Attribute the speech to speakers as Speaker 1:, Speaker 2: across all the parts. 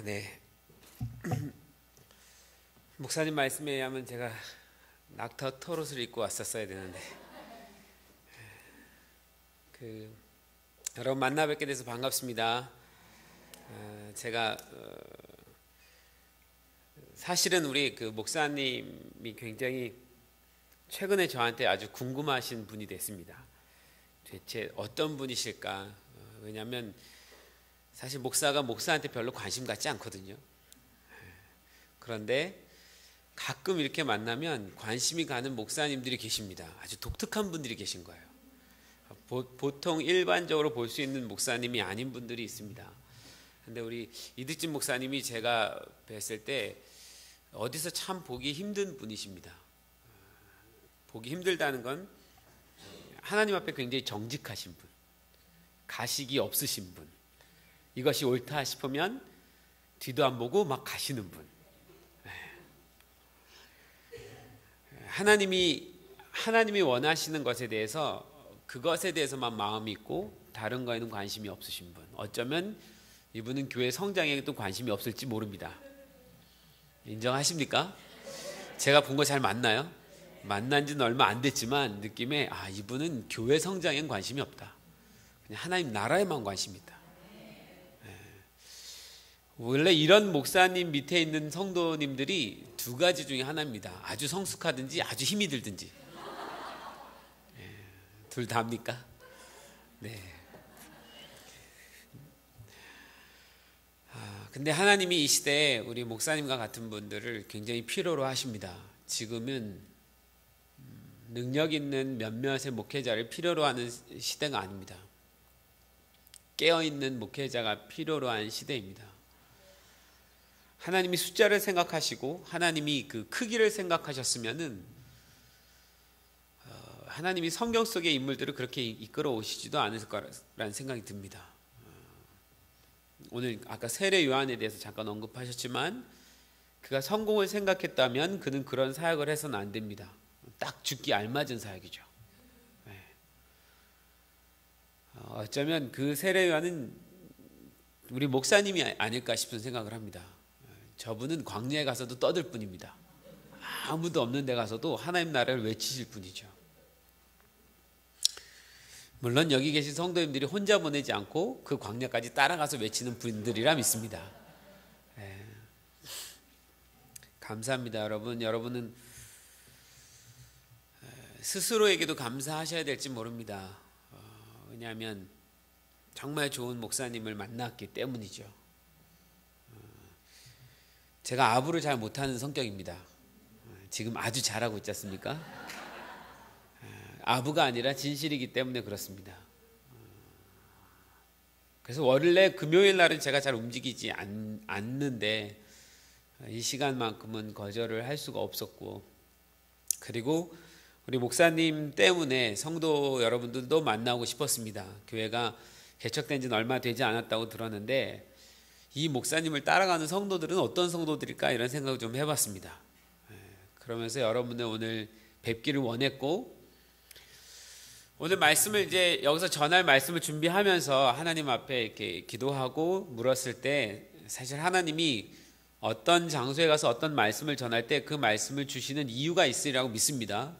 Speaker 1: 네. 목사님 말씀에 의하면 제가 낙타 털옷을 입고 왔었어야 되는데 여러분 만나 뵙게 돼서 반갑습니다. 제가 사실은 우리 목사님이 굉장히 최근에 저한테 아주 궁금하신 분이 됐습니다. 대체 어떤 분이실까? 왜냐하면 사실 목사가 목사한테 별로 관심 갖지 않거든요. 그런데 가끔 이렇게 만나면 관심이 가는 목사님들이 계십니다. 아주 독특한 분들이 계신 거예요. 보통 일반적으로 볼 수 있는 목사님이 아닌 분들이 있습니다. 근데 우리 이득진 목사님이 제가 뵀을 때 어디서 참 보기 힘든 분이십니다. 보기 힘들다는 건 하나님 앞에 굉장히 정직하신 분, 가식이 없으신 분, 이것이 옳다 싶으면 뒤도 안 보고 막 가시는 분. 하나님이 원하시는 것에 대해서 그것에 대해서만 마음이 있고 다른 거에는 관심이 없으신 분. 어쩌면 이분은 교회 성장에도 관심이 없을지 모릅니다. 인정하십니까? 제가 본 거 잘 맞나요? 만난 지는 얼마 안 됐지만 느낌에 이분은 교회 성장엔 관심이 없다. 그냥 하나님 나라에만 관심이 있다. 원래 이런 목사님 밑에 있는 성도님들이 두 가지 중에 하나입니다. 아주 성숙하든지 아주 힘이 들든지. 둘 다입니까? 네. 근데 하나님이 이 시대에 우리 목사님과 같은 분들을 굉장히 필요로 하십니다. 지금은 능력 있는 몇몇의 목회자를 필요로 하는 시대가 아닙니다. 깨어있는 목회자가 필요로 하는 시대입니다. 하나님이 숫자를 생각하시고 하나님이 그 크기를 생각하셨으면은 하나님이 성경 속의 인물들을 그렇게 이끌어 오시지도 않을 거라는 생각이 듭니다. 오늘 아까 세례 요한에 대해서 잠깐 언급하셨지만 그가 성공을 생각했다면 그는 그런 사역을 해서는 안 됩니다. 딱 죽기 알맞은 사역이죠. 어쩌면 그 세례 요한은 우리 목사님이 아닐까 싶은 생각을 합니다. 저분은 광야에 가서도 떠들 뿐입니다. 아무도 없는 데 가서도 하나님 나라를 외치실 뿐이죠. 물론 여기 계신 성도님들이 혼자 보내지 않고 그 광야까지 따라가서 외치는 분들이라 믿습니다. 감사합니다. 여러분은 스스로에게도 감사하셔야 될지 모릅니다. 왜냐하면 정말 좋은 목사님을 만났기 때문이죠. 제가 아부를 잘 못하는 성격입니다. 지금 아주 잘하고 있지 않습니까? 아부가 아니라 진실이기 때문에 그렇습니다. 그래서 원래 금요일 날은 제가 잘 움직이지 않는데 이 시간만큼은 거절을 할 수가 없었고, 그리고 우리 목사님 때문에 성도 여러분들도 만나고 싶었습니다. 교회가 개척된 지는 얼마 되지 않았다고 들었는데 이 목사님을 따라가는 성도들은 어떤 성도들일까 이런 생각을 좀 해봤습니다. 그러면서 여러분들 오늘 뵙기를 원했고, 오늘 말씀을 이제 여기서 전할 말씀을 준비하면서 하나님 앞에 이렇게 기도하고 물었을 때 사실 하나님이 어떤 장소에 가서 어떤 말씀을 전할 때 그 말씀을 주시는 이유가 있으리라고 믿습니다.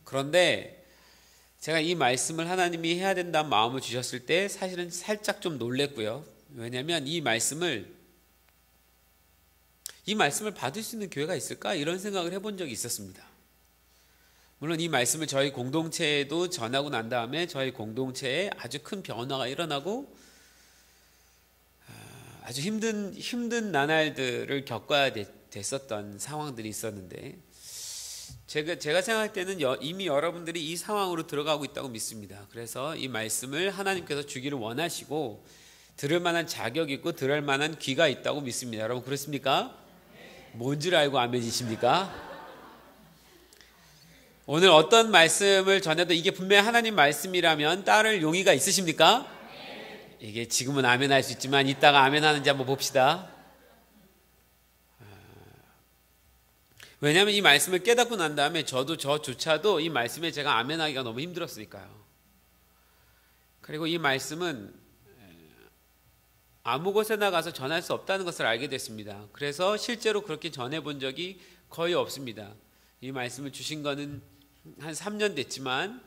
Speaker 1: 그런데 제가 이 말씀을 하나님이 해야 된다는 마음을 주셨을 때 사실은 살짝 좀 놀랬고요. 왜냐하면 이 말씀을 받을 수 있는 교회가 있을까? 이런 생각을 해본 적이 있었습니다. 물론 이 말씀을 저희 공동체에도 전하고 난 다음에 저희 공동체에 아주 큰 변화가 일어나고 아주 힘든 나날들을 겪어야 됐었던 상황들이 있었는데 제가 생각할 때는 이미 여러분들이 이 상황으로 들어가고 있다고 믿습니다. 그래서 이 말씀을 하나님께서 주기를 원하시고 들을 만한 자격 있고 들을 만한 귀가 있다고 믿습니다. 여러분 그렇습니까? 뭔 줄 알고 아멘이십니까? 오늘 어떤 말씀을 전해도 이게 분명히 하나님 말씀이라면 따를 용의가 있으십니까? 이게 지금은 아멘 할 수 있지만 이따가 아멘 하는지 한번 봅시다. 왜냐하면 이 말씀을 깨닫고 난 다음에 저조차도 이 말씀에 제가 아멘 하기가 너무 힘들었으니까요. 그리고 이 말씀은 아무 곳에나 가서 전할 수 없다는 것을 알게 됐습니다. 그래서 실제로 그렇게 전해본 적이 거의 없습니다. 이 말씀을 주신 거는 한 3년 됐지만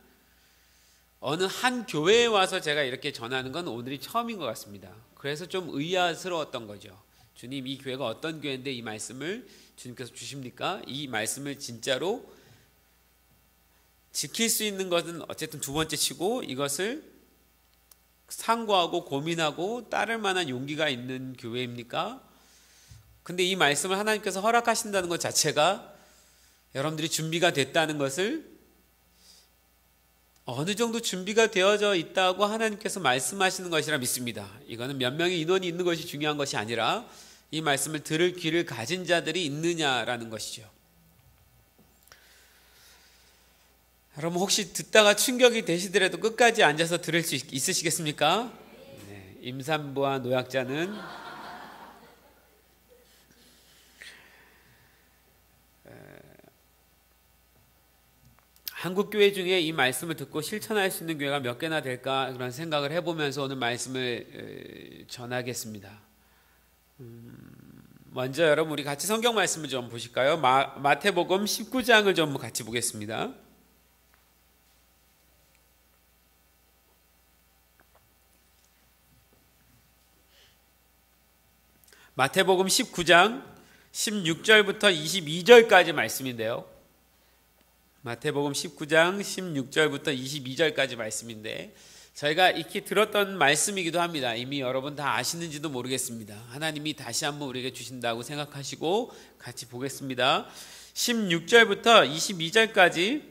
Speaker 1: 어느 한 교회에 와서 제가 이렇게 전하는 건 오늘이 처음인 것 같습니다. 그래서 좀 의아스러웠던 거죠. 주님, 이 교회가 어떤 교회인데 이 말씀을 주님께서 주십니까? 이 말씀을 진짜로 지킬 수 있는 것은 어쨌든 두 번째 치고 이것을 상고하고 고민하고 따를 만한 용기가 있는 교회입니까? 근데 이 말씀을 하나님께서 허락하신다는 것 자체가 여러분들이 준비가 됐다는 것을, 어느 정도 준비가 되어져 있다고 하나님께서 말씀하시는 것이라 믿습니다. 이거는 몇 명의 인원이 있는 것이 중요한 것이 아니라 이 말씀을 들을 귀를 가진 자들이 있느냐라는 것이죠. 여러분, 혹시 듣다가 충격이 되시더라도 끝까지 앉아서 들을 수 있으시겠습니까? 네, 임산부와 노약자는 한국 교회 중에 이 말씀을 듣고 실천할 수 있는 교회가 몇 개나 될까 그런 생각을 해보면서 오늘 말씀을 전하겠습니다. 먼저 여러분, 우리 같이 성경 말씀을 좀 보실까요? 마태복음 19장을 좀 같이 보겠습니다. 마태복음 19장 16절부터 22절까지 말씀인데요. 마태복음 19장 16절부터 22절까지 말씀인데 저희가 익히 들었던 말씀이기도 합니다. 이미 여러분 다 아시는지도 모르겠습니다. 하나님이 다시 한번 우리에게 주신다고 생각하시고 같이 보겠습니다. 16절부터 22절까지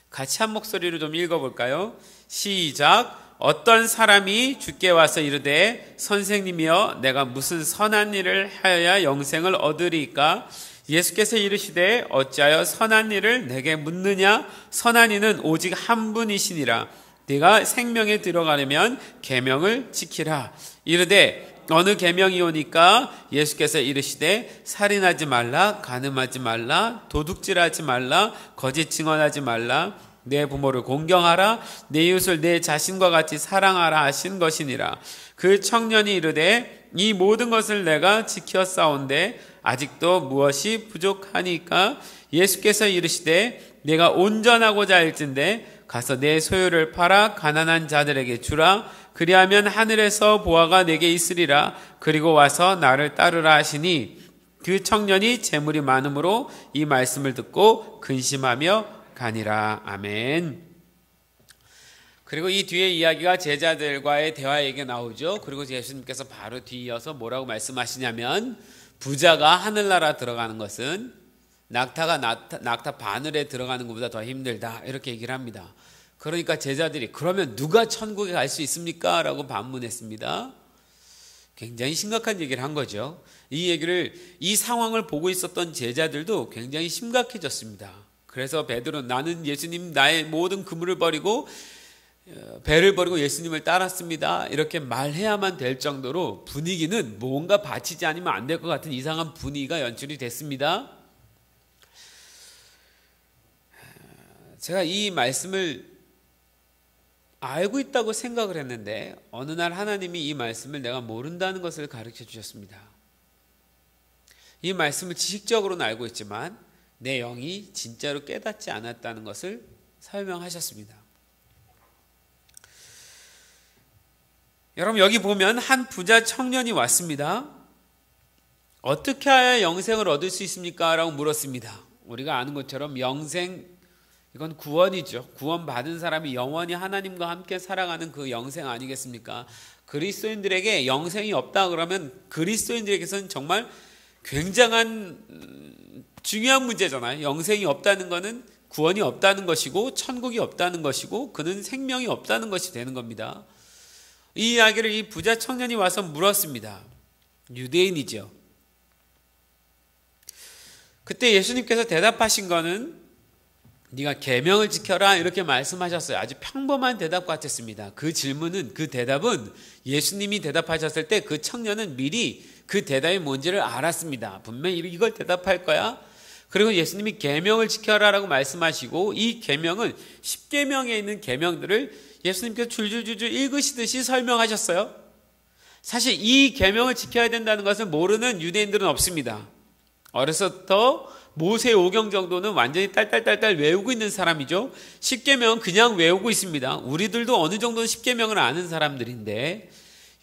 Speaker 1: 같이 한 목소리로 좀 읽어볼까요? 시작. 어떤 사람이 주께 와서 이르되 선생님이여 내가 무슨 선한 일을 하여야 영생을 얻으리까? 예수께서 이르시되 어찌하여 선한 일을 내게 묻느냐? 선한 이는 오직 한 분이시니라. 네가 생명에 들어가려면 계명을 지키라. 이르되 어느 계명이오니까? 예수께서 이르시되 살인하지 말라, 간음하지 말라, 도둑질하지 말라, 거짓 증언하지 말라, 내 부모를 공경하라, 내 이웃을 내 자신과 같이 사랑하라 하신 것이니라. 그 청년이 이르되 이 모든 것을 내가 지켰사온데 아직도 무엇이 부족하니까? 예수께서 이르시되 내가 온전하고자 할진대 가서 내 소유를 팔아 가난한 자들에게 주라. 그리하면 하늘에서 보화가 내게 있으리라. 그리고 와서 나를 따르라 하시니 그 청년이 재물이 많음으로 이 말씀을 듣고 근심하며 가니라. 아멘. 그리고 이 뒤에 이야기가 제자들과의 대화 얘기가 나오죠. 그리고 예수님께서 바로 뒤이어서 뭐라고 말씀하시냐면 부자가 하늘나라 들어가는 것은 낙타 바늘에 들어가는 것보다 더 힘들다, 이렇게 얘기를 합니다. 그러니까 제자들이 그러면 누가 천국에 갈 수 있습니까? 라고 반문했습니다. 굉장히 심각한 얘기를 한 거죠. 이 상황을 보고 있었던 제자들도 굉장히 심각해졌습니다. 그래서 베드로, 나는 예수님 나의 모든 그물을 버리고 배를 버리고 예수님을 따랐습니다, 이렇게 말해야만 될 정도로 분위기는 뭔가 바치지 않으면 안 될 것 같은 이상한 분위기가 연출이 됐습니다. 제가 이 말씀을 알고 있다고 생각을 했는데 어느 날 하나님이 이 말씀을 내가 모른다는 것을 가르쳐 주셨습니다. 이 말씀을 지식적으로는 알고 있지만 내 영이 진짜로 깨닫지 않았다는 것을 설명하셨습니다. 여러분, 여기 보면 한 부자 청년이 왔습니다. 어떻게 하여야 영생을 얻을 수 있습니까? 라고 물었습니다. 우리가 아는 것처럼 영생, 이건 구원이죠. 구원받은 사람이 영원히 하나님과 함께 살아가는 그 영생 아니겠습니까? 그리스도인들에게 영생이 없다 그러면 그리스도인들에게서는 정말 굉장한 중요한 문제잖아요. 영생이 없다는 것은 구원이 없다는 것이고 천국이 없다는 것이고 그는 생명이 없다는 것이 되는 겁니다. 이 이야기를 이 부자 청년이 와서 물었습니다. 유대인이죠. 그때 예수님께서 대답하신 거는 네가 계명을 지켜라, 이렇게 말씀하셨어요. 아주 평범한 대답 같았습니다. 그 질문은, 그 대답은 예수님이 대답하셨을 때 그 청년은 미리 그 대답이 뭔지를 알았습니다. 분명히 이걸 대답할 거야. 그리고 예수님이 계명을 지켜라라고 말씀하시고 이 계명은 10계명에 있는 계명들을 예수님께서 줄줄줄줄 읽으시듯이 설명하셨어요. 사실 이 계명을 지켜야 된다는 것을 모르는 유대인들은 없습니다. 어려서부터 모세 오경 정도는 완전히 딸딸딸딸 외우고 있는 사람이죠. 십계명은 그냥 외우고 있습니다. 우리들도 어느 정도는 십계명을 아는 사람들인데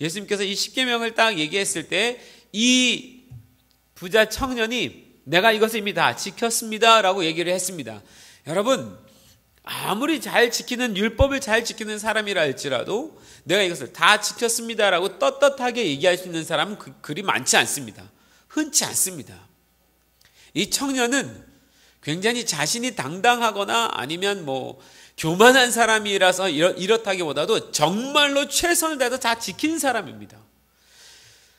Speaker 1: 예수님께서 이 십계명을 딱 얘기했을 때 이 부자 청년이 내가 이것을 이미 다 지켰습니다 라고 얘기를 했습니다. 여러분, 아무리 잘 지키는, 율법을 잘 지키는 사람이라 할지라도 내가 이것을 다 지켰습니다 라고 떳떳하게 얘기할 수 있는 사람은 그리 많지 않습니다. 흔치 않습니다. 이 청년은 굉장히 자신이 당당하거나 아니면 교만한 사람이라서 이렇다기보다도 정말로 최선을 다해서 다 지킨 사람입니다.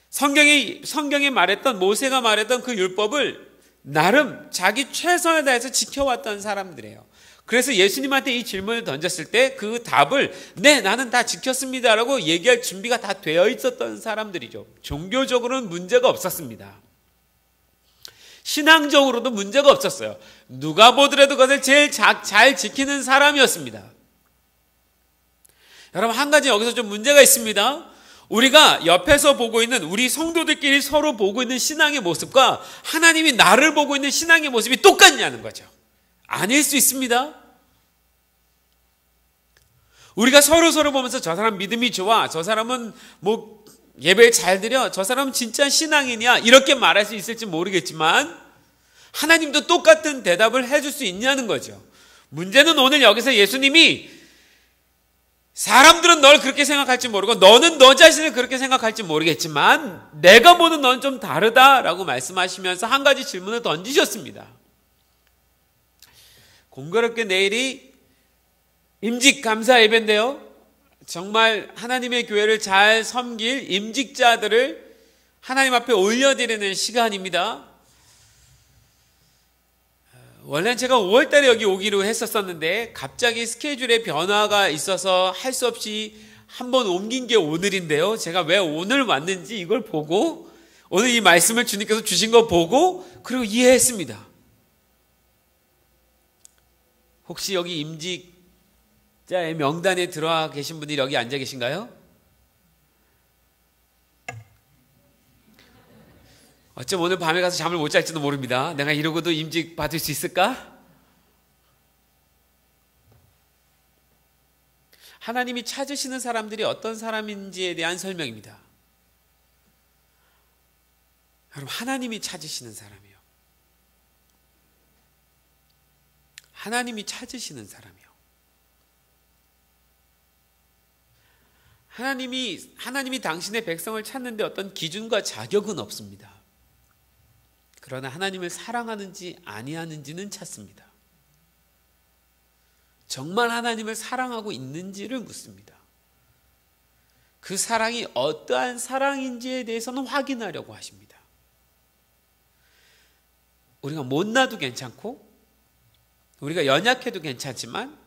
Speaker 1: 성경에 말했던, 모세가 말했던 그 율법을 나름 자기 최선을 다해서 지켜왔던 사람들이에요. 그래서 예수님한테 이 질문을 던졌을 때 그 답을 네, 나는 다 지켰습니다라고 얘기할 준비가 다 되어 있었던 사람들이죠. 종교적으로는 문제가 없었습니다. 신앙적으로도 문제가 없었어요. 누가 보더라도 그것을 제일 잘 지키는 사람이었습니다. 여러분, 한 가지 여기서 좀 문제가 있습니다. 우리가 옆에서 보고 있는, 우리 성도들끼리 서로 보고 있는 신앙의 모습과 하나님이 나를 보고 있는 신앙의 모습이 똑같냐는 거죠. 아닐 수 있습니다. 우리가 서로 보면서 저 사람 믿음이 좋아, 저 사람은 예배 잘 드려, 저 사람은 진짜 신앙이냐, 이렇게 말할 수 있을지 모르겠지만 하나님도 똑같은 대답을 해줄 수 있냐는 거죠. 문제는 오늘 여기서 예수님이 사람들은 널 그렇게 생각할지 모르고 너는 너 자신을 그렇게 생각할지 모르겠지만 내가 보는 넌 좀 다르다라고 말씀하시면서 한 가지 질문을 던지셨습니다. 공교롭게 내일이 임직감사 예배인데요, 정말 하나님의 교회를 잘 섬길 임직자들을 하나님 앞에 올려드리는 시간입니다. 원래는 제가 5월 달에 여기 오기로 했었는데 갑자기 스케줄에 변화가 있어서 할 수 없이 한번 옮긴 게 오늘인데요. 제가 왜 오늘 왔는지 이걸 보고, 오늘 이 말씀을 주님께서 주신 거 보고 그리고 이해했습니다. 혹시 여기 임직자의 명단에 들어와 계신 분들이 여기 앉아 계신가요? 어쩜 오늘 밤에 가서 잠을 못 잘지도 모릅니다. 내가 이러고도 임직 받을 수 있을까? 하나님이 찾으시는 사람들이 어떤 사람인지에 대한 설명입니다. 여러분, 하나님이 찾으시는 사람이요. 하나님이 찾으시는 사람이요. 하나님이 당신의 백성을 찾는데 어떤 기준과 자격은 없습니다. 그러나 하나님을 사랑하는지 아니하는지는 찾습니다. 정말 하나님을 사랑하고 있는지를 묻습니다. 그 사랑이 어떠한 사랑인지에 대해서는 확인하려고 하십니다. 우리가 못나도 괜찮고 우리가 연약해도 괜찮지만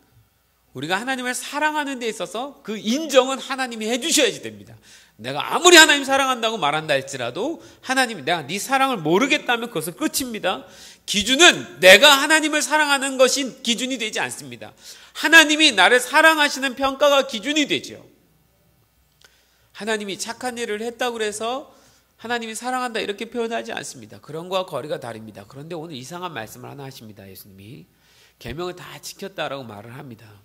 Speaker 1: 우리가 하나님을 사랑하는 데 있어서 그 인정은 하나님이 해주셔야지 됩니다. 내가 아무리 하나님 사랑한다고 말한다 할지라도 하나님이 내가 네 사랑을 모르겠다면 그것은 끝입니다. 기준은 내가 하나님을 사랑하는 것이 기준이 되지 않습니다. 하나님이 나를 사랑하시는 평가가 기준이 되죠. 하나님이 착한 일을 했다고 해서 하나님이 사랑한다 이렇게 표현하지 않습니다. 그런 거와 거리가 다릅니다. 그런데 오늘 이상한 말씀을 하나 하십니다. 예수님이 계명을 다 지켰다라고 말을 합니다.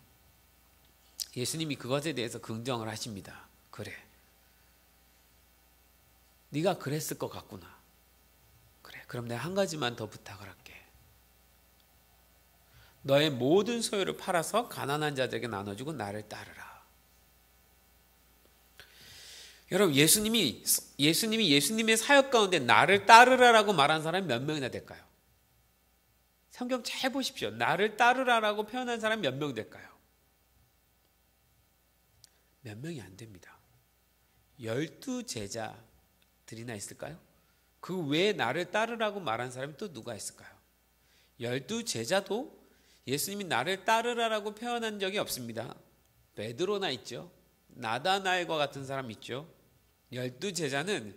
Speaker 1: 예수님이 그것에 대해서 긍정을 하십니다. 그래, 네가 그랬을 것 같구나. 그래, 그럼 내가 한 가지만 더 부탁을 할게. 너의 모든 소유를 팔아서 가난한 자들에게 나눠주고 나를 따르라. 여러분, 예수님이 예수님의 사역 가운데 나를 따르라라고 말한 사람이 몇 명이나 될까요? 성경 잘 보십시오. 나를 따르라라고 표현한 사람이 몇 명 될까요? 몇 명이 안 됩니다. 12제자들이나 있을까요? 그 외에 나를 따르라고 말한 사람이 또 누가 있을까요? 12제자도 예수님이 나를 따르라라고 표현한 적이 없습니다. 베드로나 있죠. 나다나엘과 같은 사람 있죠. 12제자는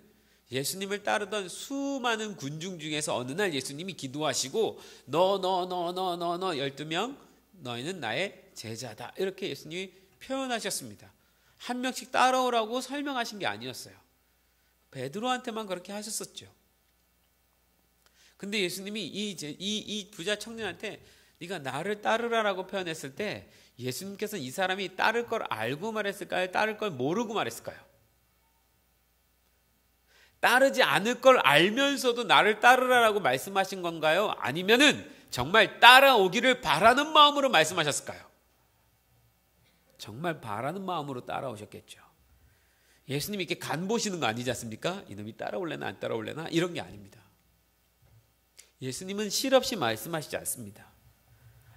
Speaker 1: 예수님을 따르던 수많은 군중 중에서 어느 날 예수님이 기도하시고 너 12명 너희는 나의 제자다 이렇게 예수님이 표현하셨습니다. 한 명씩 따라오라고 설명하신 게 아니었어요. 베드로한테만 그렇게 하셨었죠. 근데 예수님이 이 부자 청년한테 네가 나를 따르라라고 표현했을 때 예수님께서는 이 사람이 따를 걸 알고 말했을까요? 따를 걸 모르고 말했을까요? 따르지 않을 걸 알면서도 나를 따르라라고 말씀하신 건가요? 아니면은 정말 따라오기를 바라는 마음으로 말씀하셨을까요? 정말 바라는 마음으로 따라오셨겠죠. 예수님이 이렇게 간 보시는 거 아니지 않습니까? 이놈이 따라올래나 안 따라올래나 이런 게 아닙니다. 예수님은 실없이 말씀하시지 않습니다.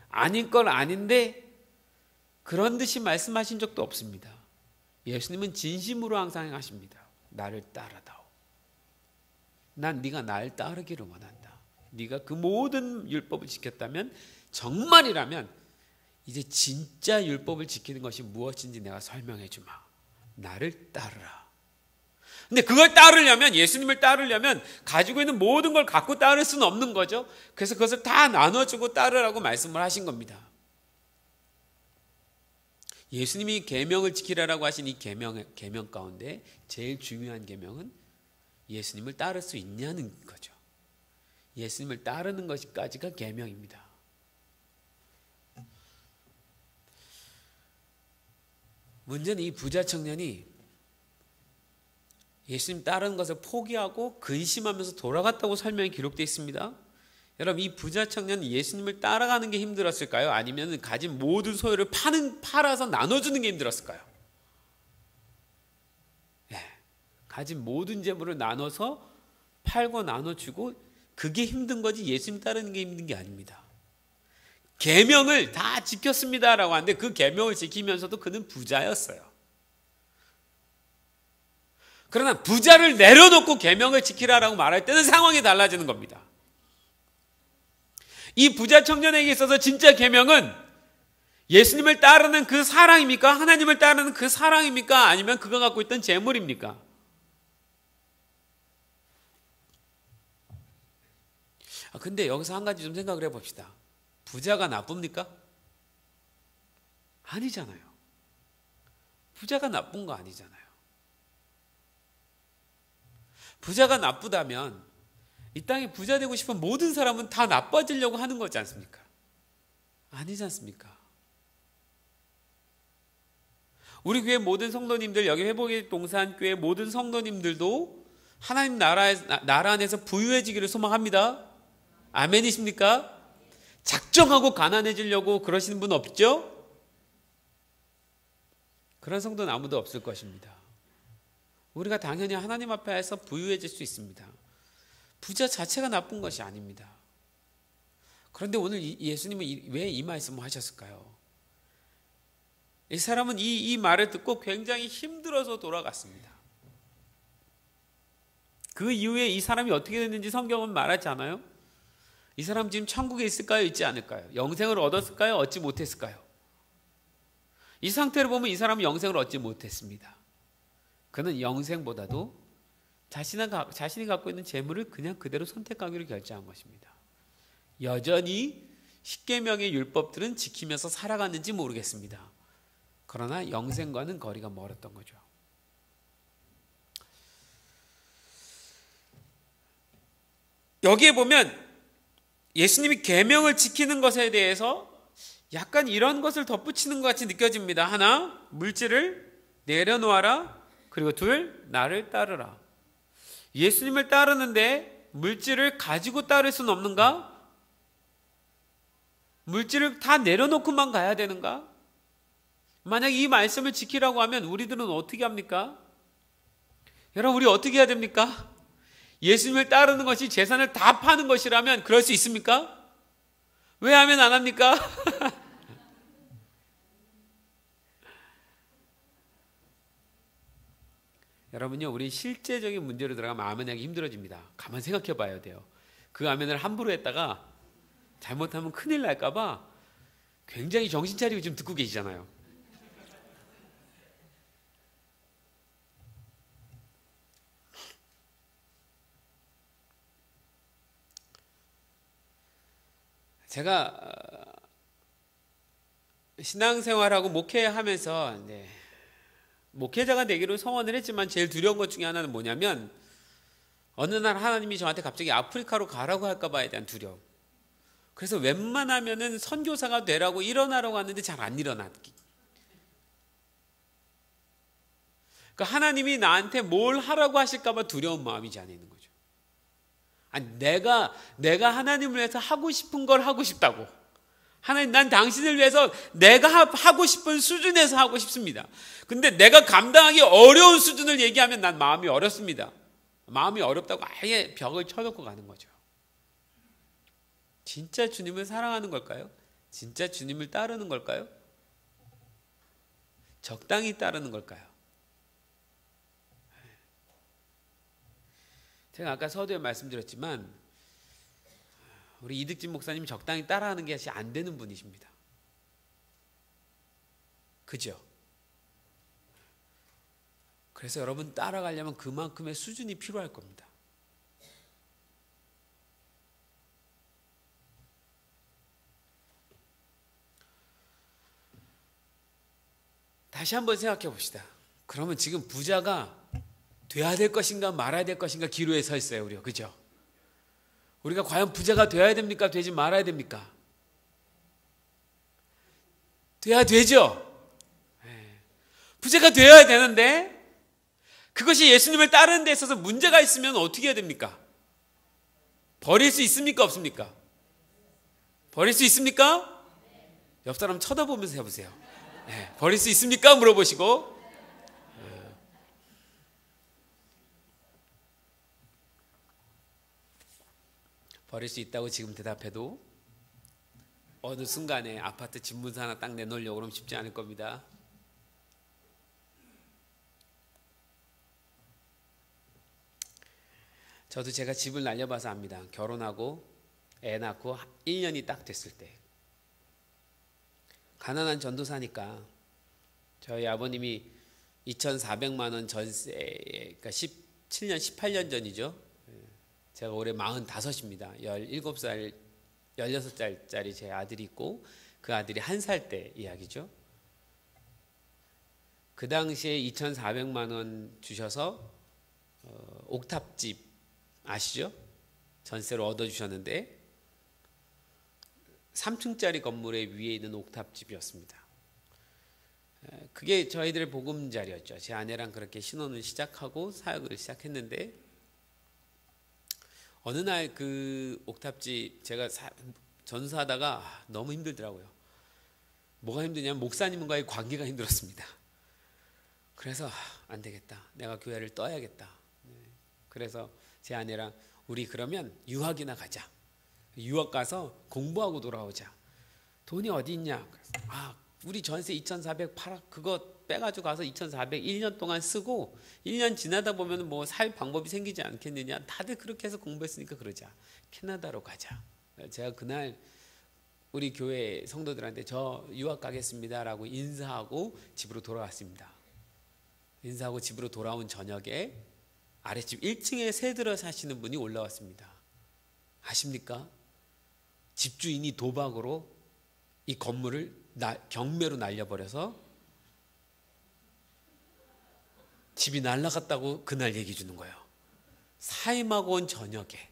Speaker 1: 아닌 걸 아닌데 그런 듯이 말씀하신 적도 없습니다. 예수님은 진심으로 항상 행하십니다. 나를 따라다오. 난 네가 날 따르기를 원한다. 네가 그 모든 율법을 지켰다면, 정말이라면 이제 진짜 율법을 지키는 것이 무엇인지 내가 설명해 주마. 나를 따르라. 근데 그걸 따르려면, 예수님을 따르려면 가지고 있는 모든 걸 갖고 따를 수는 없는 거죠. 그래서 그것을 다 나눠주고 따르라고 말씀을 하신 겁니다. 예수님이 계명을 지키라라고 하신 이 계명 가운데 제일 중요한 계명은 예수님을 따를 수 있냐는 거죠. 예수님을 따르는 것까지가 계명입니다. 문제는 이 부자 청년이 예수님 따르는 것을 포기하고 근심하면서 돌아갔다고 설명이 기록되어 있습니다. 여러분, 이 부자 청년이 예수님을 따라가는 게 힘들었을까요? 아니면 가진 모든 소유를 팔아서 나눠주는 게 힘들었을까요? 가진 모든 재물을 나눠서 팔고 나눠주고 그게 힘든 거지 예수님 따르는 게 힘든 게 아닙니다. 계명을 다 지켰습니다라고 하는데 그 계명을 지키면서도 그는 부자였어요. 그러나 부자를 내려놓고 계명을 지키라라고 말할 때는 상황이 달라지는 겁니다. 이 부자 청년에게 있어서 진짜 계명은 예수님을 따르는 그 사랑입니까? 하나님을 따르는 그 사랑입니까? 아니면 그가 갖고 있던 재물입니까? 근데 여기서 한 가지 좀 생각을 해봅시다. 부자가 나쁩니까? 아니잖아요. 부자가 나쁜 거 아니잖아요. 부자가 나쁘다면 이 땅에 부자 되고 싶은 모든 사람은 다 나빠지려고 하는 거지 않습니까? 아니지 않습니까? 우리 교회 모든 성도님들, 여기 회복의 동산교회 모든 성도님들도 하나님 나라 안에서 부유해지기를 소망합니다. 아멘이십니까? 작정하고 가난해지려고 그러시는 분 없죠? 그런 성도는 아무도 없을 것입니다. 우리가 당연히 하나님 앞에서 부유해질 수 있습니다. 부자 자체가 나쁜 것이 아닙니다. 그런데 오늘 예수님은 왜 이 말씀을 하셨을까요? 이 사람은 이 말을 듣고 굉장히 힘들어서 돌아갔습니다. 그 이후에 이 사람이 어떻게 됐는지 성경은 말하지 않아요? 이 사람 지금 천국에 있을까요? 있지 않을까요? 영생을 얻었을까요? 얻지 못했을까요? 이 상태를 보면 이 사람은 영생을 얻지 못했습니다. 그는 영생보다도 자신이 갖고 있는 재물을 그냥 그대로 선택하기로 결정한 것입니다. 여전히 십계명의 율법들은 지키면서 살아갔는지 모르겠습니다. 그러나 영생과는 거리가 멀었던 거죠. 여기에 보면 예수님이 계명을 지키는 것에 대해서 약간 이런 것을 덧붙이는 것 같이 느껴집니다. 하나, 물질을 내려놓아라. 그리고 둘, 나를 따르라. 예수님을 따르는데 물질을 가지고 따를 수는 없는가? 물질을 다 내려놓고만 가야 되는가? 만약 이 말씀을 지키라고 하면 우리들은 어떻게 합니까? 여러분, 우리 어떻게 해야 됩니까? 예수님을 따르는 것이 재산을 다 파는 것이라면 그럴 수 있습니까? 왜 하면 안 합니까? 여러분요, 우리 실제적인 문제로 들어가면 아멘하기 힘들어집니다. 가만 생각해 봐야 돼요. 그 아멘을 함부로 했다가 잘못하면 큰일 날까 봐 굉장히 정신 차리고 지금 듣고 계시잖아요. 제가 신앙생활하고 목회하면서 목회자가 되기로 소원을 했지만 제일 두려운 것 중에 하나는 뭐냐면 어느 날 하나님이 저한테 갑자기 아프리카로 가라고 할까 봐에 대한 두려움. 그래서 웬만하면은 선교사가 되라고 일어나라고 하는데 잘 안 일어났기. 그러니까 하나님이 나한테 뭘 하라고 하실까 봐 두려운 마음이 제 안에 있는 거죠. 아니, 내가 하나님을 위해서 하고 싶은 걸 하고 싶다고. 하나님, 난 당신을 위해서 내가 하고 싶은 수준에서 하고 싶습니다. 근데 내가 감당하기 어려운 수준을 얘기하면 난 마음이 어렵습니다. 마음이 어렵다고 아예 벽을 쳐놓고 가는 거죠. 진짜 주님을 사랑하는 걸까요? 진짜 주님을 따르는 걸까요? 적당히 따르는 걸까요? 제가 아까 서두에 말씀드렸지만 우리 이득진 목사님 적당히 따라하는 게 안 되는 분이십니다. 그죠? 그래서 여러분 따라가려면 그만큼의 수준이 필요할 겁니다. 다시 한번 생각해 봅시다. 그러면 지금 부자가 돼야 될 것인가 말아야 될 것인가 기로에 서 있어요, 우리가. 그죠? 우리가 과연 부자가 돼야 됩니까? 되지 말아야 됩니까? 돼야 되죠. 부자가 되어야 되는데 그것이 예수님을 따르는 데 있어서 문제가 있으면 어떻게 해야 됩니까? 버릴 수 있습니까? 없습니까? 버릴 수 있습니까? 옆 사람 쳐다보면서 해보세요. 버릴 수 있습니까? 물어보시고. 버릴 수 있다고 지금 대답해도 어느 순간에 아파트 집문서 하나 딱 내놓으려고 그러면 쉽지 않을 겁니다. 저도 제가 집을 날려봐서 압니다. 결혼하고 애 낳고 1년이 딱 됐을 때 가난한 전도사니까 저희 아버님이 2,400만 원 전세에, 그러니까 17년 18년 전이죠. 제가 올해 45입니다. 17살 16살짜리 제 아들이 있고 그 아들이 1살 때 이야기죠. 그 당시에 2,400만 원 주셔서 옥탑집 아시죠? 전세로 얻어주셨는데 3층짜리 건물에 위에 있는 옥탑집이었습니다. 그게 저희들의 보금자리였죠. 제 아내랑 그렇게 신혼을 시작하고 사역을 시작했는데 어느 날 그 옥탑집 제가 전수하다가 너무 힘들더라고요. 뭐가 힘드냐면 목사님과의 관계가 힘들었습니다. 그래서 안 되겠다. 내가 교회를 떠야겠다. 그래서 제 아내랑 우리 그러면 유학이나 가자. 유학 가서 공부하고 돌아오자. 돈이 어디 있냐? 우리 전세 2,400 팔아 그거 빼가지고 가서 2,400 1년 동안 쓰고 1년 지나다 보면 뭐 살 방법이 생기지 않겠느냐. 다들 그렇게 해서 공부했으니까 그러자. 캐나다로 가자. 제가 그날 우리 교회 성도들한테 저 유학 가겠습니다라고 인사하고 집으로 돌아왔습니다. 인사하고 집으로 돌아온 저녁에 아랫집 1층에 새들어 사시는 분이 올라왔습니다. 아십니까? 집주인이 도박으로 이 건물을 경매로 날려버려서 집이 날라갔다고 그날 얘기 주는 거예요. 사임하고 온 저녁에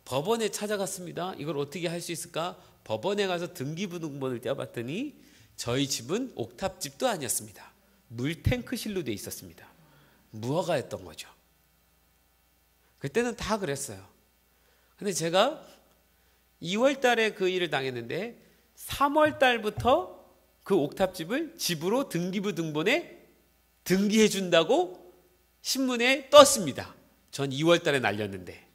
Speaker 1: 법원에 찾아갔습니다. 이걸 어떻게 할 수 있을까? 법원에 가서 등기부등본을 떼어봤더니 저희 집은 옥탑집도 아니었습니다. 물탱크실로 돼 있었습니다. 무허가였던 거죠. 그때는 다 그랬어요. 근데 제가 2월 달에 그 일을 당했는데 3월 달부터 그 옥탑집을 집으로 등기부등본에 등기해 준다고 신문에 떴습니다. 전 2월 달에 날렸는데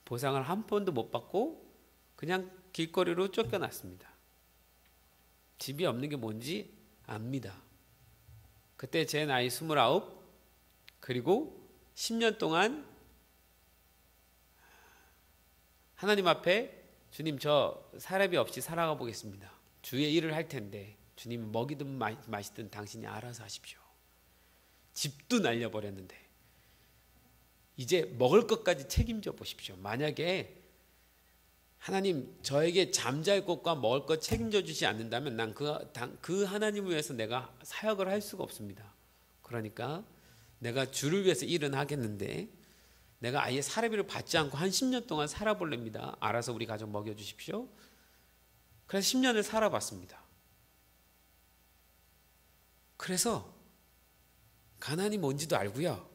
Speaker 1: 보상을 한 푼도 못 받고 그냥 길거리로 쫓겨났습니다. 집이 없는 게 뭔지 압니다. 그때 제 나이 29 그리고 10년 동안 하나님 앞에 주님 저 사례비 없이 살아가 보겠습니다. 주의 일을 할 텐데 주님 먹이든 마시든 당신이 알아서 하십시오. 집도 날려버렸는데 이제 먹을 것까지 책임져 보십시오. 만약에 하나님 저에게 잠잘 곳과 먹을 것 책임져 주지 않는다면 난 그 하나님을 위해서 내가 사역을 할 수가 없습니다. 그러니까 내가 주를 위해서 일은 하겠는데 내가 아예 사례비를 받지 않고 한 10년 동안 살아볼랍니다. 알아서 우리 가족 먹여주십시오. 그래서 10년을 살아봤습니다. 그래서 가난이 뭔지도 알고요.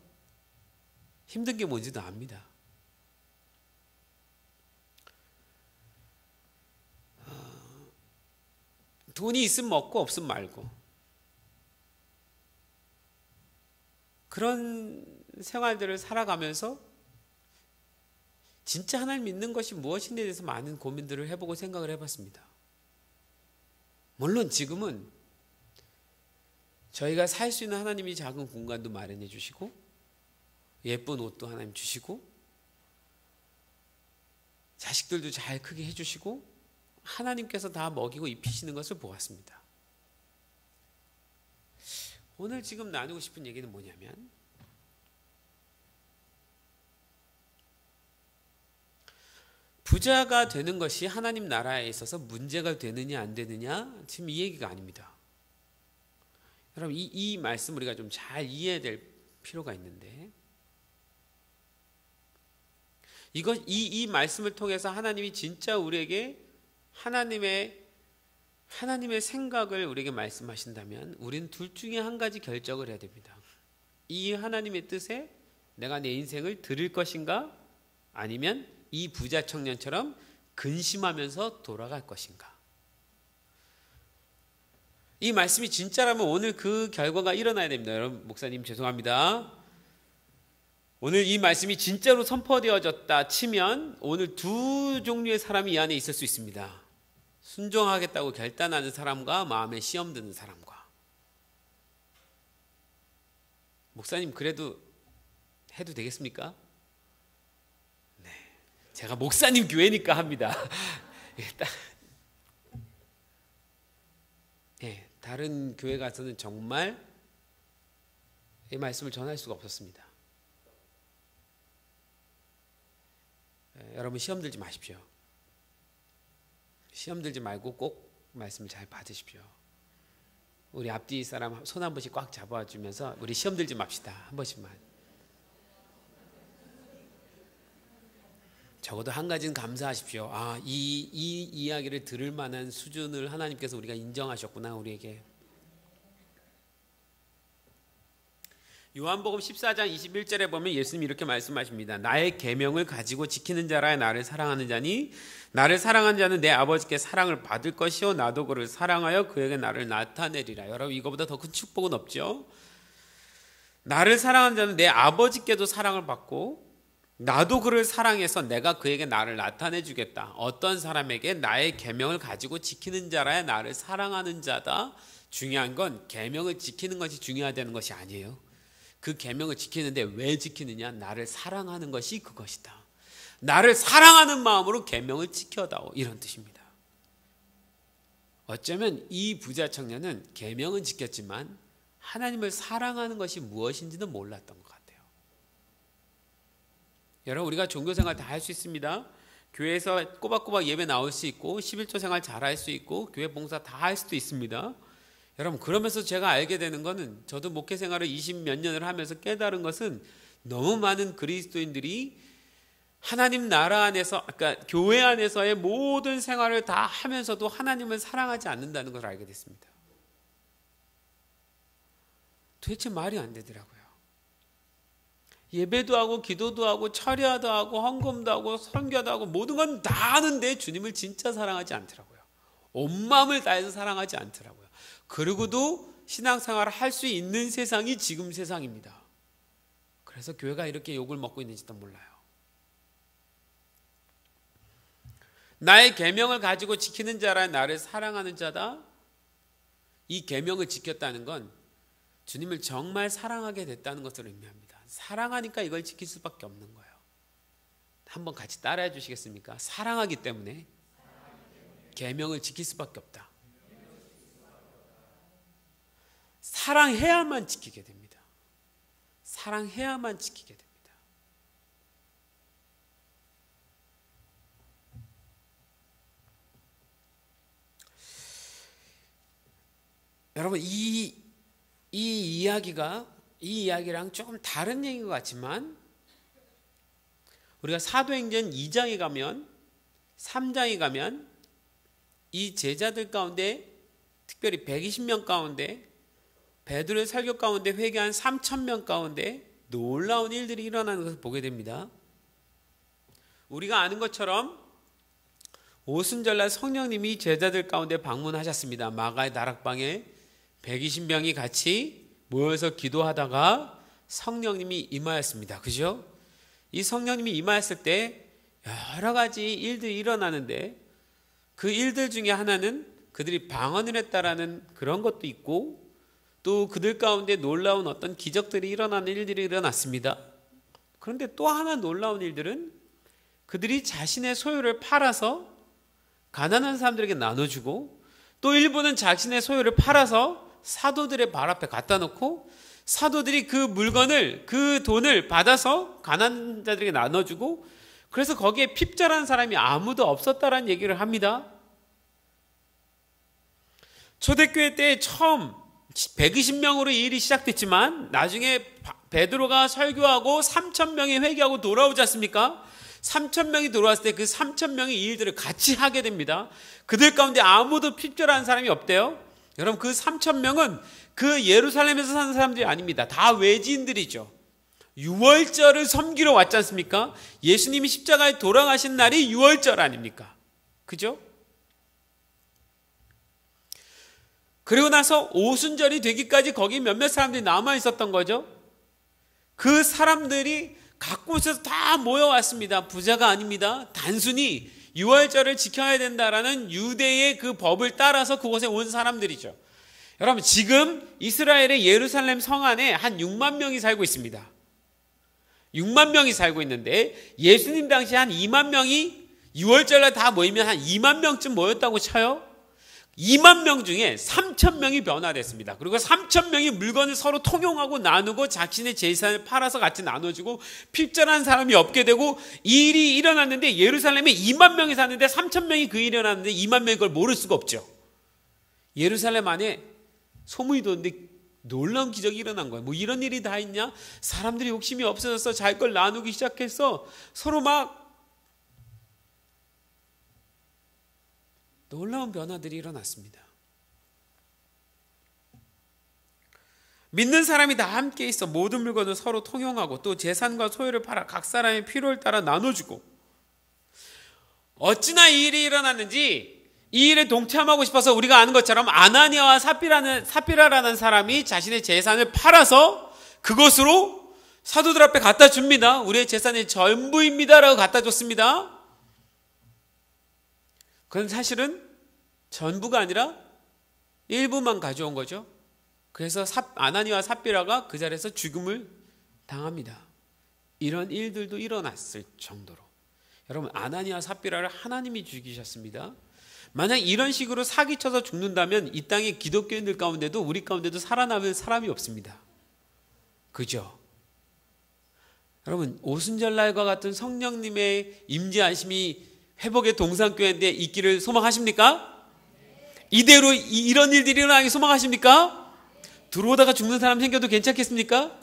Speaker 1: 힘든 게 뭔지도 압니다. 돈이 있으면 먹고 없으면 말고 그런 생활들을 살아가면서 진짜 하나님 믿는 것이 무엇인지에 대해서 많은 고민들을 해보고 생각을 해봤습니다. 물론 지금은 저희가 살 수 있는 하나님이 작은 공간도 마련해 주시고 예쁜 옷도 하나님 주시고 자식들도 잘 크게 해주시고 하나님께서 다 먹이고 입히시는 것을 보았습니다. 오늘 지금 나누고 싶은 얘기는 뭐냐면 부자가 되는 것이 하나님 나라에 있어서 문제가 되느냐 안 되느냐 지금 이 얘기가 아닙니다. 여러분 이 말씀 우리가 좀 잘 이해해야 될 필요가 있는데 이 말씀을 통해서 하나님이 진짜 우리에게 하나님의 생각을 우리에게 말씀하신다면 우리는 둘 중에 한 가지 결정을 해야 됩니다. 이 하나님의 뜻에 내가 내 인생을 드릴 것인가 아니면 이 부자 청년처럼 근심하면서 돌아갈 것인가. 이 말씀이 진짜라면 오늘 그 결과가 일어나야 됩니다. 여러분 목사님 죄송합니다. 오늘 이 말씀이 진짜로 선포되어졌다 치면 오늘 두 종류의 사람이 이 안에 있을 수 있습니다. 순종하겠다고 결단하는 사람과 마음에 시험 드는 사람과. 목사님 그래도 해도 되겠습니까? 네, 제가 목사님 교회니까 합니다. 네, 다른 교회 가서는 정말 이 말씀을 전할 수가 없었습니다. 여러분 시험 들지 마십시오. 시험 들지 말고 꼭 말씀을 잘 받으십시오. 우리 앞뒤 사람 손 한 번씩 꽉 잡아주면서 우리 시험 들지 맙시다. 한 번씩만. 적어도 한 가지는 감사하십시오. 이 이야기를 들을 만한 수준을 하나님께서 우리가 인정하셨구나 우리에게. 요한복음 14장 21절에 보면 예수님이 이렇게 말씀하십니다. 나의 계명을 가지고 지키는 자라 나를 사랑하는 자니 나를 사랑하는 자는 내 아버지께 사랑을 받을 것이요 나도 그를 사랑하여 그에게 나를 나타내리라. 여러분 이거보다 더 큰 축복은 없죠. 나를 사랑하는 자는 내 아버지께도 사랑을 받고 나도 그를 사랑해서 내가 그에게 나를 나타내 주겠다. 어떤 사람에게 나의 계명을 가지고 지키는 자라야 나를 사랑하는 자다. 중요한 건 계명을 지키는 것이 중요하다는 것이 아니에요. 그 계명을 지키는데 왜 지키느냐? 나를 사랑하는 것이 그것이다. 나를 사랑하는 마음으로 계명을 지켜다오. 이런 뜻입니다. 어쩌면 이 부자 청년은 계명은 지켰지만 하나님을 사랑하는 것이 무엇인지는 몰랐던 것 같아요. 여러분 우리가 종교생활 다 할 수 있습니다. 교회에서 꼬박꼬박 예배 나올 수 있고 11조 생활 잘 할 수 있고 교회 봉사 다 할 수도 있습니다. 여러분 그러면서 제가 알게 되는 것은 저도 목회 생활을 20몇 년을 하면서 깨달은 것은 너무 많은 그리스도인들이 하나님 나라 안에서 그러니까 교회 안에서의 모든 생활을 다 하면서도 하나님을 사랑하지 않는다는 걸 알게 됐습니다. 도대체 말이 안 되더라고요. 예배도 하고 기도도 하고 철야도 하고 헌금도 하고 선교도 하고 모든 건 다 하는데 주님을 진짜 사랑하지 않더라고요. 온 마음을 다해서 사랑하지 않더라고요. 그러고도 신앙생활을 할 수 있는 세상이 지금 세상입니다. 그래서 교회가 이렇게 욕을 먹고 있는지도 몰라요. 나의 계명을 가지고 지키는 자라 나를 사랑하는 자다. 이 계명을 지켰다는 건 주님을 정말 사랑하게 됐다는 것을 의미합니다. 사랑하니까 이걸 지킬 수밖에 없는 거예요. 한번 같이 따라해 주시겠습니까? 사랑하기 때문에 계명을 지킬 수밖에 없다. 사랑해야만 지키게 됩니다. 사랑해야만 지키게 됩니다. 여러분 이 이야기가 이 이야기랑 조금 다른 얘기인 것 같지만 우리가 사도행전 2장에 가면 3장에 가면 이 제자들 가운데 특별히 120명 가운데 베드로의 설교 가운데 회개한 3,000명 가운데 놀라운 일들이 일어나는 것을 보게 됩니다. 우리가 아는 것처럼 오순절날 성령님이 제자들 가운데 방문하셨습니다. 마가의 다락방에 120명이 같이 모여서 기도하다가 성령님이 임하였습니다. 그죠? 이 성령님이 임하였을 때 여러 가지 일들이 일어나는데 그 일들 중에 하나는 그들이 방언을 했다라는 그런 것도 있고 또 그들 가운데 놀라운 어떤 기적들이 일어나는 일들이 일어났습니다. 그런데 또 하나 놀라운 일들은 그들이 자신의 소유를 팔아서 가난한 사람들에게 나눠주고 또 일부는 자신의 소유를 팔아서 사도들의 발 앞에 갖다 놓고 사도들이 그 물건을 그 돈을 받아서 가난한 자들에게 나눠주고 그래서 거기에 핍절한 사람이 아무도 없었다라는 얘기를 합니다. 초대교회 때 처음 120명으로 이 일이 시작됐지만 나중에 베드로가 설교하고 3,000명이 회개하고 돌아오지 않습니까? 3,000명이 돌아왔을 때 그 3,000명이 이 일들을 같이 하게 됩니다. 그들 가운데 아무도 핍절한 사람이 없대요. 여러분 그 3,000명은 그 예루살렘에서 사는 사람들이 아닙니다. 다 외지인들이죠. 유월절을 섬기러 왔지 않습니까? 예수님이 십자가에 돌아가신 날이 유월절 아닙니까? 그죠? 그리고 나서 오순절이 되기까지 거기 몇몇 사람들이 남아 있었던 거죠. 그 사람들이 각 곳에서 다 모여왔습니다. 부자가 아닙니다. 단순히 유월절을 지켜야 된다라는 유대의 그 법을 따라서 그곳에 온 사람들이죠. 여러분 지금 이스라엘의 예루살렘 성 안에 한 6만 명이 살고 있습니다. 6만 명이 살고 있는데 예수님 당시 한 2만 명이 유월절날 다 모이면 한 2만 명쯤 모였다고 쳐요. 2만 명 중에 3,000명이 변화됐습니다. 그리고 3,000명이 물건을 서로 통용하고 나누고 자신의 재산을 팔아서 같이 나눠주고 핍절한 사람이 없게 되고 이 일이 일어났는데 예루살렘에 2만 명이 사는데 3,000명이 그 일이 일어났는데 2만 명이 그걸 모를 수가 없죠. 예루살렘 안에 소문이 도는데 놀라운 기적이 일어난 거예요. 뭐 이런 일이 다 있냐? 사람들이 욕심이 없어져서 자기 걸 나누기 시작해서 서로 막 놀라운 변화들이 일어났습니다. 믿는 사람이 다 함께 있어 모든 물건을 서로 통용하고 또 재산과 소유를 팔아 각 사람의 필요를 따라 나눠주고 어찌나 이 일이 일어났는지 이 일에 동참하고 싶어서 우리가 아는 것처럼 아나니아와 삽비라라는 사람이 자신의 재산을 팔아서 그것으로 사도들 앞에 갖다 줍니다. 우리의 재산의 전부입니다라고 갖다 줬습니다. 그건 사실은 전부가 아니라 일부만 가져온 거죠. 그래서 아나니아와 삽비라가 그 자리에서 죽음을 당합니다. 이런 일들도 일어났을 정도로. 여러분 아나니아와 삽비라를 하나님이 죽이셨습니다. 만약 이런 식으로 사기쳐서 죽는다면 이 땅의 기독교인들 가운데도 우리 가운데도 살아남을 사람이 없습니다. 그죠? 여러분 오순절날과 같은 성령님의 임재하심이 회복의 동산교회인데 있기를 소망하십니까? 이대로 이런 일들이 일어나기 소망하십니까? 들어오다가 죽는 사람 생겨도 괜찮겠습니까?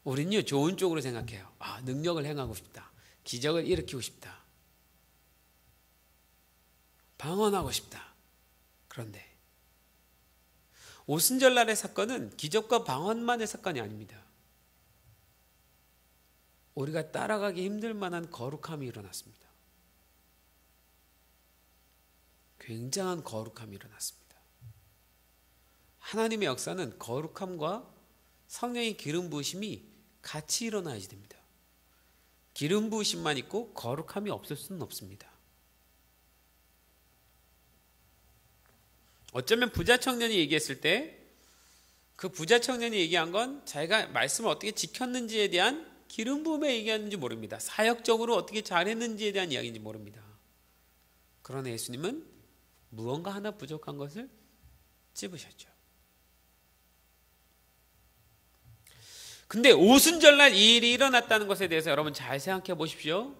Speaker 1: 우린요 좋은 쪽으로 생각해요. 능력을 행하고 싶다. 기적을 일으키고 싶다. 방언하고 싶다. 그런데 오순절날의 사건은 기적과 방언만의 사건이 아닙니다. 우리가 따라가기 힘들 만한 거룩함이 일어났습니다. 굉장한 거룩함이 일어났습니다. 하나님의 역사는 거룩함과 성령의 기름 부으심이 같이 일어나야지 됩니다. 기름 부으심만 있고 거룩함이 없을 수는 없습니다. 어쩌면 부자 청년이 얘기했을 때 그 부자 청년이 얘기한 건 자기가 말씀을 어떻게 지켰는지에 대한 기름 부음에 얘기하는지 모릅니다. 사역적으로 어떻게 잘했는지에 대한 이야기인지 모릅니다. 그러나 예수님은 무언가 하나 부족한 것을 찝으셨죠. 근데 오순절날 이 일이 일어났다는 것에 대해서 여러분 잘 생각해 보십시오.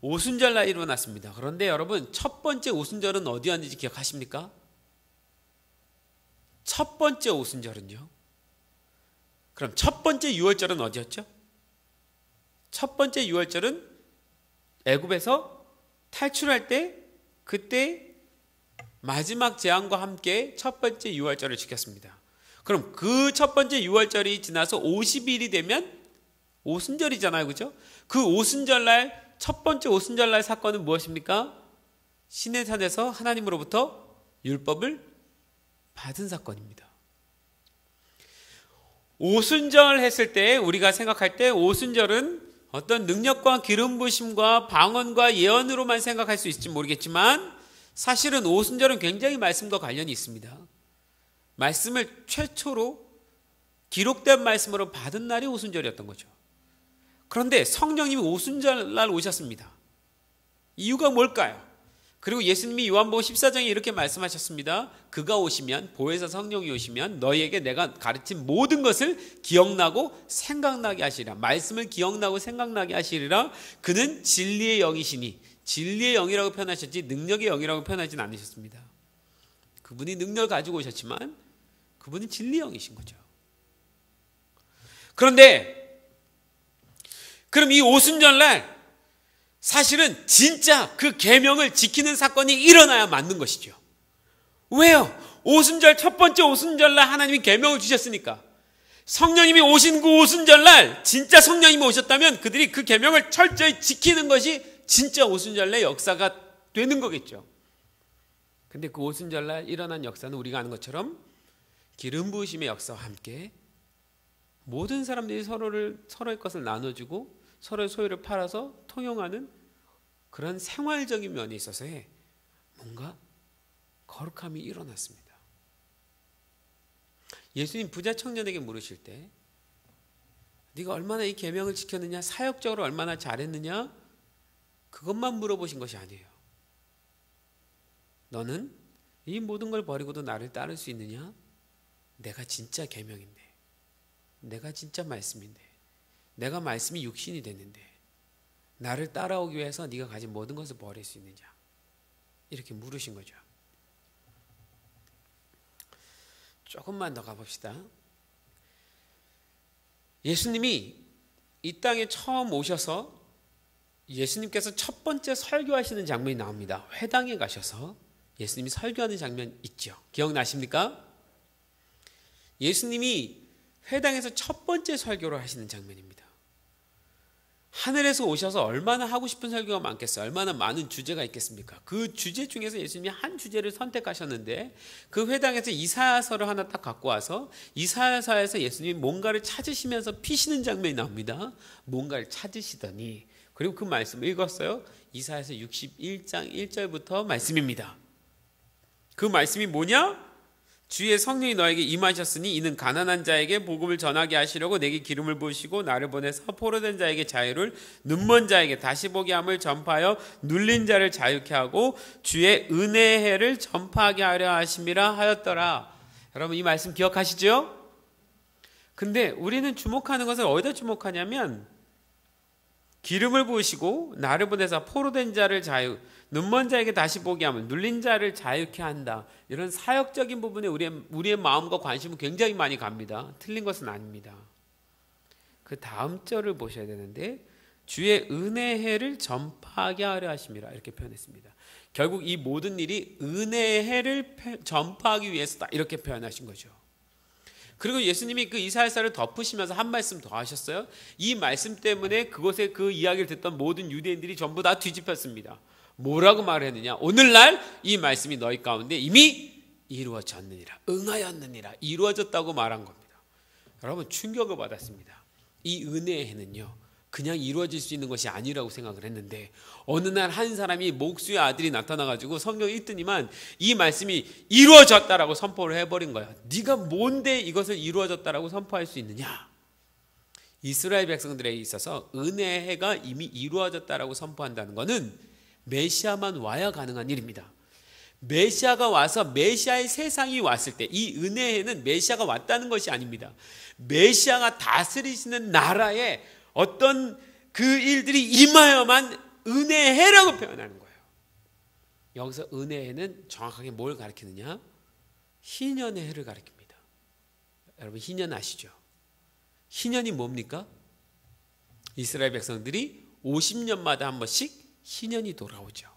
Speaker 1: 오순절날 일어났습니다. 그런데 여러분 첫 번째 오순절은 어디였는지 기억하십니까? 첫 번째 오순절은요? 그럼 첫 번째 유월절은 어디였죠? 첫 번째 유월절은 애굽에서 탈출할 때 그때 마지막 재앙과 함께 첫 번째 유월절을 지켰습니다. 그럼 그 첫 번째 유월절이 지나서 50일이 되면 오순절이잖아요. 그죠? 그 오순절날 첫 번째 오순절날 사건은 무엇입니까? 시내산에서 하나님으로부터 율법을 받은 사건입니다. 오순절 했을 때 우리가 생각할 때 오순절은 어떤 능력과 기름 부으심과 방언과 예언으로만 생각할 수 있을지 모르겠지만 사실은 오순절은 굉장히 말씀과 관련이 있습니다. 말씀을 최초로 기록된 말씀으로 받은 날이 오순절이었던 거죠. 그런데 성령님이 오순절날 오셨습니다. 이유가 뭘까요? 그리고 예수님이 요한복음 14장에 이렇게 말씀하셨습니다. 그가 오시면, 보혜사 성령이 오시면 너희에게 내가 가르친 모든 것을 기억나고 생각나게 하시리라. 말씀을 기억나고 생각나게 하시리라. 그는 진리의 영이시니, 진리의 영이라고 표현하셨지 능력의 영이라고 표현하진 않으셨습니다. 그분이 능력을 가지고 오셨지만 그분이 진리의 영이신 거죠. 그런데 그럼 이 오순절날 사실은 진짜 그 계명을 지키는 사건이 일어나야 맞는 것이죠. 왜요? 오순절 첫 번째 오순절날 하나님이 계명을 주셨으니까. 성령님이 오신 그 오순절날 진짜 성령님이 오셨다면 그들이 그 계명을 철저히 지키는 것이 진짜 오순절날 역사가 되는 거겠죠. 근데 그 오순절날 일어난 역사는 우리가 아는 것처럼 기름 부으심의 역사와 함께 모든 사람들이 서로의 것을 나눠주고 서로의 소유를 팔아서 통용하는 그런 생활적인 면에 있어서의 뭔가 거룩함이 일어났습니다. 예수님 부자 청년에게 물으실 때 네가 얼마나 이 계명을 지켰느냐, 사역적으로 얼마나 잘했느냐, 그것만 물어보신 것이 아니에요. 너는 이 모든 걸 버리고도 나를 따를 수 있느냐? 내가 진짜 계명인데, 내가 진짜 말씀인데, 내가 말씀이 육신이 됐는데 나를 따라오기 위해서 네가 가진 모든 것을 버릴 수 있느냐? 이렇게 물으신 거죠. 조금만 더 가봅시다. 예수님이 이 땅에 처음 오셔서 예수님께서 첫 번째 설교하시는 장면이 나옵니다. 회당에 가셔서 예수님이 설교하는 장면 있죠. 기억나십니까? 예수님이 회당에서 첫 번째 설교를 하시는 장면입니다. 하늘에서 오셔서 얼마나 하고 싶은 설교가 많겠어요? 얼마나 많은 주제가 있겠습니까? 그 주제 중에서 예수님이 한 주제를 선택하셨는데 그 회당에서 이사야서를 하나 딱 갖고 와서 이사야서에서 예수님이 뭔가를 찾으시면서 피시는 장면이 나옵니다. 뭔가를 찾으시더니, 그리고 그 말씀을 읽었어요. 이사야서 61장 1절부터 말씀입니다. 그 말씀이 뭐냐? 주의 성령이 너에게 임하셨으니 이는 가난한 자에게 복음을 전하게 하시려고 내게 기름을 부으시고 나를 보내서 포로된 자에게 자유를, 눈먼 자에게 다시 보게 함을 전파하여 눌린 자를 자유케 하고 주의 은혜의 해를 전파하게 하려 하심이라 하였더라. 여러분 이 말씀 기억하시죠? 근데 우리는 주목하는 것은 어디다 주목하냐면 기름을 부으시고 나를 보내서 포로된 자를 자유, 눈먼 자에게 다시 보게 하면 눌린 자를 자유케 한다. 이런 사역적인 부분에 우리의 마음과 관심은 굉장히 많이 갑니다. 틀린 것은 아닙니다. 그 다음 절을 보셔야 되는데 주의 은혜의 해를 전파하게 하려 하심이라 이렇게 표현했습니다. 결국 이 모든 일이 은혜의 해를 전파하기 위해서다 이렇게 표현하신 거죠. 그리고 예수님이 그 이사야서를 덮으시면서 한 말씀 더 하셨어요. 이 말씀 때문에 그곳에 그 이야기를 듣던 모든 유대인들이 전부 다 뒤집혔습니다. 뭐라고 말했느냐? 오늘날 이 말씀이 너희 가운데 이미 이루어졌느니라, 응하였느니라, 이루어졌다고 말한 겁니다. 여러분 충격을 받았습니다. 이 은혜의 해는요 그냥 이루어질 수 있는 것이 아니라고 생각을 했는데 어느 날 한 사람이 목수의 아들이 나타나가지고 성경 읽더니만 이 말씀이 이루어졌다라고 선포를 해버린 거야. 네가 뭔데 이것을 이루어졌다라고 선포할 수 있느냐? 이스라엘 백성들에 있어서 은혜의 해가 이미 이루어졌다라고 선포한다는 것은 메시아만 와야 가능한 일입니다. 메시아가 와서 메시아의 세상이 왔을 때 이 은혜의 해는 메시아가 왔다는 것이 아닙니다. 메시아가 다스리시는 나라에 어떤 그 일들이 임하여만 은혜의 해라고 표현하는 거예요. 여기서 은혜의 해는 정확하게 뭘 가리키느냐? 희년의 해를 가리킵니다. 여러분 희년 아시죠? 희년이 뭡니까? 이스라엘 백성들이 50년마다 한 번씩 희년이 돌아오죠.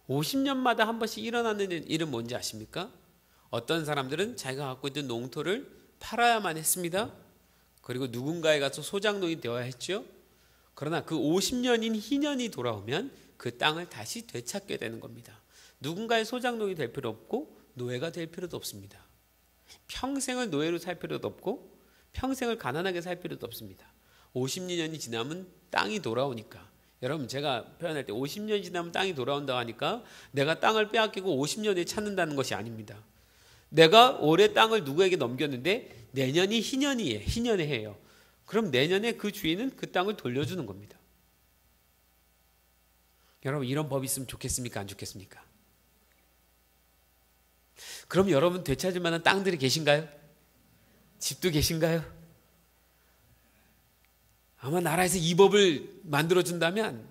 Speaker 1: 50년마다 한 번씩 일어나는 일은 뭔지 아십니까? 어떤 사람들은 자기가 갖고 있던 농토를 팔아야만 했습니다. 그리고 누군가에 가서 소장농이 되어야 했죠. 그러나 그 50년인 희년이 돌아오면 그 땅을 다시 되찾게 되는 겁니다. 누군가의 소장농이 될 필요 없고 노예가 될 필요도 없습니다. 평생을 노예로 살 필요도 없고 평생을 가난하게 살 필요도 없습니다. 50년이 지나면 땅이 돌아오니까. 여러분 제가 표현할 때 50년이 지나면 땅이 돌아온다고 하니까 내가 땅을 빼앗기고 50년에 찾는다는 것이 아닙니다. 내가 올해 땅을 누구에게 넘겼는데 내년이 희년이에요. 희년의 해예요. 그럼 내년에 그 주인은 그 땅을 돌려주는 겁니다. 여러분 이런 법이 있으면 좋겠습니까? 안 좋겠습니까? 그럼 여러분 되찾을 만한 땅들이 계신가요? 집도 계신가요? 아마 나라에서 이 법을 만들어준다면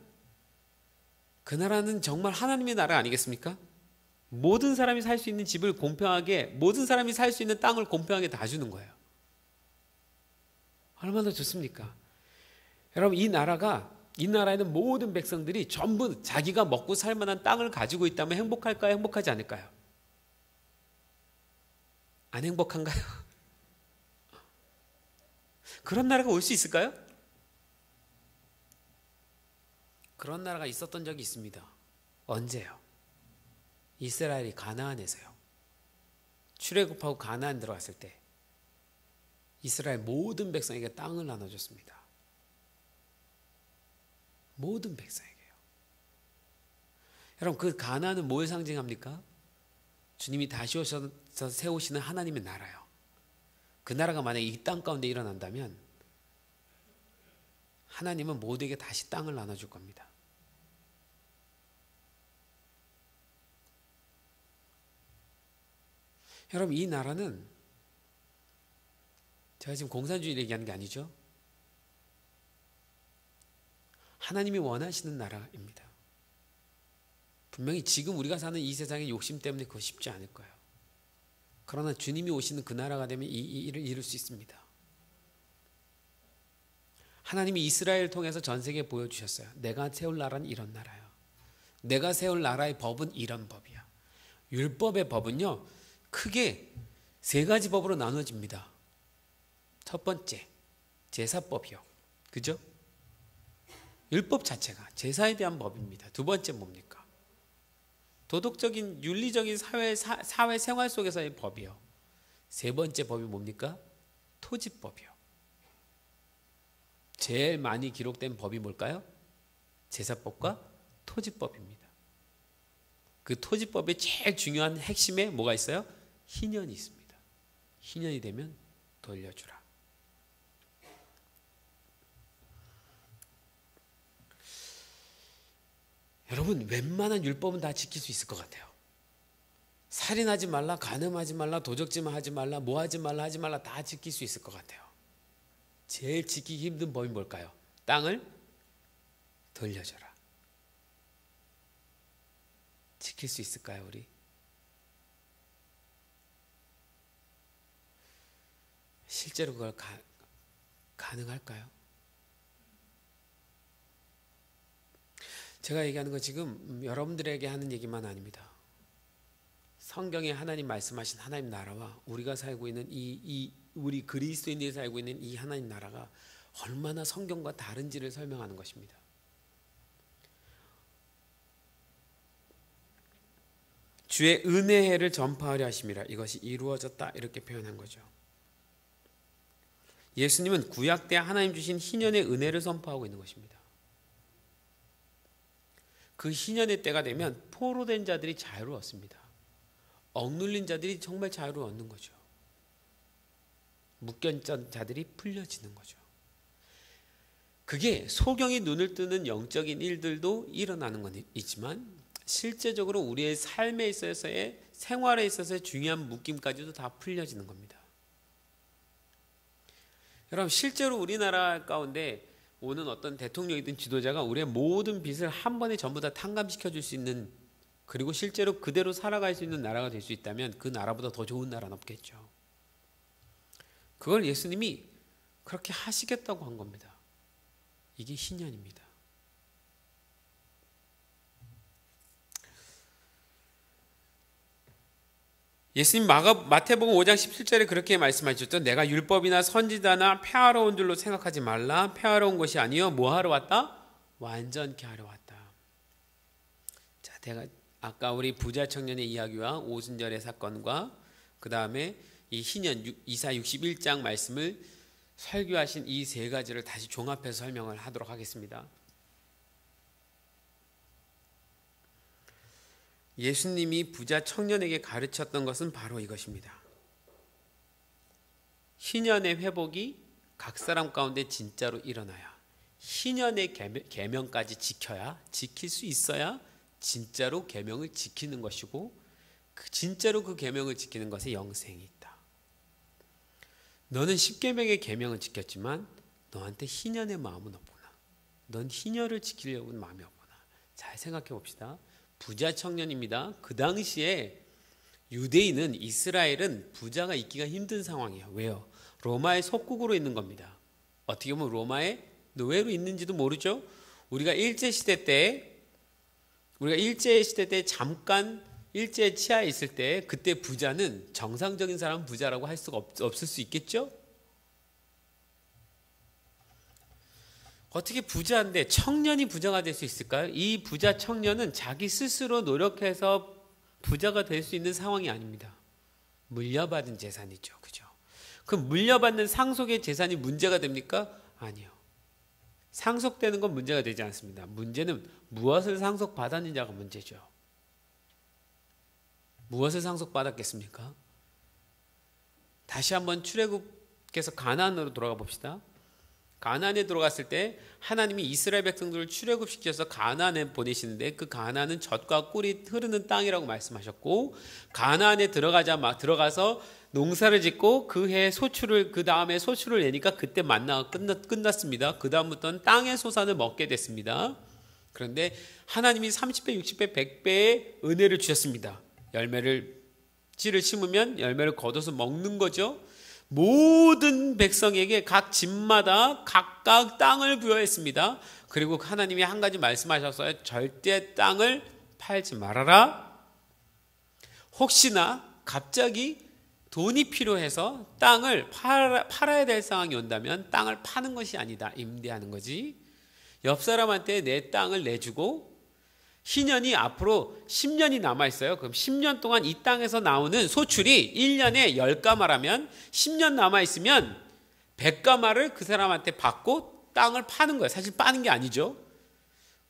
Speaker 1: 그 나라는 정말 하나님의 나라 아니겠습니까? 모든 사람이 살 수 있는 집을 공평하게, 모든 사람이 살 수 있는 땅을 공평하게 다 주는 거예요. 얼마나 좋습니까? 여러분 이 나라에는 모든 백성들이 전부 자기가 먹고 살 만한 땅을 가지고 있다면 행복할까요? 행복하지 않을까요? 안 행복한가요? 그런 나라가 올 수 있을까요? 그런 나라가 있었던 적이 있습니다. 언제요? 이스라엘이 가나안에서요. 출애굽하고 가나안 들어갔을 때 이스라엘 모든 백성에게 땅을 나눠줬습니다. 모든 백성에게요. 여러분 그 가나안은 뭘 상징합니까? 주님이 다시 오셔서 세우시는 하나님의 나라요. 그 나라가 만약에 이 땅 가운데 일어난다면 하나님은 모두에게 다시 땅을 나눠줄 겁니다. 여러분 이 나라는 제가 지금 공산주의를 얘기하는 게 아니죠. 하나님이 원하시는 나라입니다. 분명히 지금 우리가 사는 이 세상의 욕심 때문에 그거 쉽지 않을 거예요. 그러나 주님이 오시는 그 나라가 되면 이 일을 이룰 수 있습니다. 하나님이 이스라엘을 통해서 전 세계에 보여주셨어요. 내가 세울 나라는 이런 나라야. 내가 세울 나라의 법은 이런 법이야. 율법의 법은요 크게 세 가지 법으로 나눠집니다. 첫 번째 제사법이요. 그죠? 율법 자체가 제사에 대한 법입니다. 두 번째 뭡니까? 도덕적인 윤리적인 사회 생활 속에서의 법이요. 세 번째 법이 뭡니까? 토지법이요. 제일 많이 기록된 법이 뭘까요? 제사법과 토지법입니다. 그 토지법의 제일 중요한 핵심에 뭐가 있어요? 희년이 있습니다. 희년이 되면 돌려주라. 여러분 웬만한 율법은 다 지킬 수 있을 것 같아요. 살인하지 말라, 간음하지 말라, 도적질만 하지 말라, 뭐 하지 말라 하지 말라 다 지킬 수 있을 것 같아요. 제일 지키기 힘든 법이 뭘까요? 땅을 돌려줘라. 지킬 수 있을까요 우리? 실제로 그걸 가능할까요? 제가 얘기하는 건 지금 여러분들에게 하는 얘기만 아닙니다. 성경에 하나님 말씀하신 하나님 나라와 우리가 살고 있는 우리 그리스도인들이 살고 있는 이 하나님 나라가 얼마나 성경과 다른지를 설명하는 것입니다. 주의 은혜를 전파하려 하심이라 이것이 이루어졌다 이렇게 표현한 거죠. 예수님은 구약 때 하나님 주신 희년의 은혜를 선포하고 있는 것입니다. 그 희년의 때가 되면 포로된 자들이 자유를 얻습니다. 억눌린 자들이 정말 자유를 얻는 거죠. 묶였던 자들이 풀려지는 거죠. 그게 소경이 눈을 뜨는 영적인 일들도 일어나는 건 있지만 실제적으로 우리의 삶에 있어서의 생활에 있어서의 중요한 묶임까지도 다 풀려지는 겁니다. 여러분 실제로 우리나라 가운데 오는 어떤 대통령이든 지도자가 우리의 모든 빚을 한 번에 전부 다 탕감시켜 줄 수 있는 그리고 실제로 그대로 살아갈 수 있는 나라가 될 수 있다면 그 나라보다 더 좋은 나라는 없겠죠. 그걸 예수님이 그렇게 하시겠다고 한 겁니다. 이게 희년입니다. 예수님 마태복음 5장 17절에 그렇게 말씀하셨죠. 내가 율법이나 선지자나 폐하러 온 줄로 생각하지 말라. 폐하러 온 것이 아니요 뭐하러 왔다? 완전케 하러 왔다. 자, 내가 아까 우리 부자 청년의 이야기와 오순절의 사건과 그 다음에 이 희년 이사 61장 말씀을 설교하신 이 세 가지를 다시 종합해서 설명을 하도록 하겠습니다. 예수님이 부자 청년에게 가르쳤던 것은 바로 이것입니다. 희년의 회복이 각 사람 가운데 진짜로 일어나야, 희년의 계명까지 지킬 수 있어야 진짜로 계명을 지키는 것이고, 진짜로 그 계명을 지키는 것에 영생이 있다. 너는 십계명의 계명을 지켰지만 너한테 희년의 마음은 없구나. 넌 희년을 지키려고는 마음이 없구나. 잘 생각해 봅시다. 부자 청년입니다. 그 당시에 유대인은, 이스라엘은 부자가 있기가 힘든 상황이에요. 왜요? 로마의 속국으로 있는 겁니다. 어떻게 보면 로마의 노예로 있는지도 모르죠. 우리가 일제시대 때 잠깐 일제 치하에 있을 때, 그때 부자는 정상적인 사람은 부자라고 할 수가 없을 수 있겠죠. 어떻게 부자인데 청년이 부자가 될 수 있을까요? 이 부자 청년은 자기 스스로 노력해서 부자가 될 수 있는 상황이 아닙니다. 물려받은 재산이죠. 그죠? 그럼 물려받는 상속의 재산이 문제가 됩니까? 아니요. 상속되는 건 문제가 되지 않습니다. 문제는 무엇을 상속받았느냐가 문제죠. 무엇을 상속받았겠습니까? 다시 한번 출애굽께서 가나안으로 돌아가 봅시다. 가나안에 들어갔을 때 하나님이 이스라엘 백성들을 출애굽시켜서 가나안에 보내시는데, 그 가나안은 젖과 꿀이 흐르는 땅이라고 말씀하셨고, 가나안에 들어가서 농사를 짓고 그 해 소출을, 그 다음에 소출을 내니까 그때 만나가 끝났습니다. 그 다음부터는 땅의 소산을 먹게 됐습니다. 그런데 하나님이 30배, 60배, 100배의 은혜를 주셨습니다. 씨를 심으면 열매를 거둬서 먹는 거죠. 모든 백성에게 각 집마다 각각 땅을 부여했습니다. 그리고 하나님이 한 가지 말씀하셨어요. 절대 땅을 팔지 말아라. 혹시나 갑자기 돈이 필요해서 땅을 팔아야 될 상황이 온다면 땅을 파는 것이 아니다. 임대하는 거지. 옆 사람한테 내 땅을 내주고, 희년이 앞으로 10년이 남아있어요. 그럼 10년 동안 이 땅에서 나오는 소출이 1년에 10가마라면 10년 남아있으면 100가마를 그 사람한테 받고 땅을 파는 거예요. 사실 빠는 게 아니죠.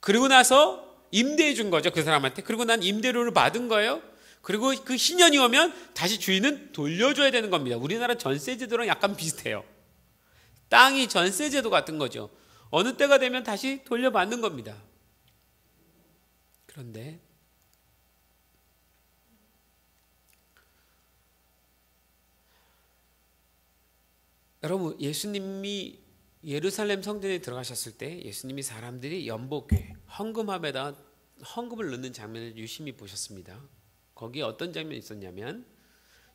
Speaker 1: 그리고 나서 임대해 준 거죠. 그 사람한테. 그리고 난 임대료를 받은 거예요. 그리고 그 희년이 오면 다시 주인은 돌려줘야 되는 겁니다. 우리나라 전세제도랑 약간 비슷해요. 땅이 전세제도 같은 거죠. 어느 때가 되면 다시 돌려받는 겁니다. 그런데 여러분, 예수님이 예루살렘 성전에 들어가셨을 때 예수님이 사람들이 연복궤, 헌금함에다 헌금을 넣는 장면을 유심히 보셨습니다. 거기에 어떤 장면이 있었냐면,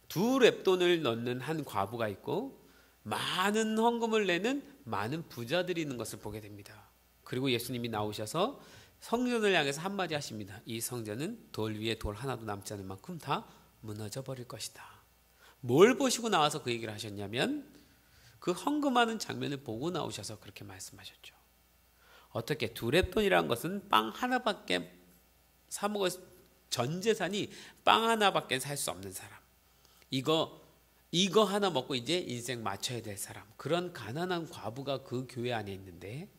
Speaker 1: 2렙돈을 넣는 한 과부가 있고 많은 헌금을 내는 많은 부자들이 있는 것을 보게 됩니다. 그리고 예수님이 나오셔서 성전을 향해서 한마디 하십니다. 이 성전은 돌 위에 돌 하나도 남지 않을 만큼 다 무너져 버릴 것이다. 뭘 보시고 나와서 그 얘기를 하셨냐면, 그 헌금하는 장면을 보고 나오셔서 그렇게 말씀하셨죠. 어떻게 2렙돈이라는 것은 빵 하나밖에 사 먹을, 전 재산이 빵 하나밖에 살 수 없는 사람, 이거 하나 먹고 이제 인생 맞춰야 될 사람, 그런 가난한 과부가 그 교회 안에 있는데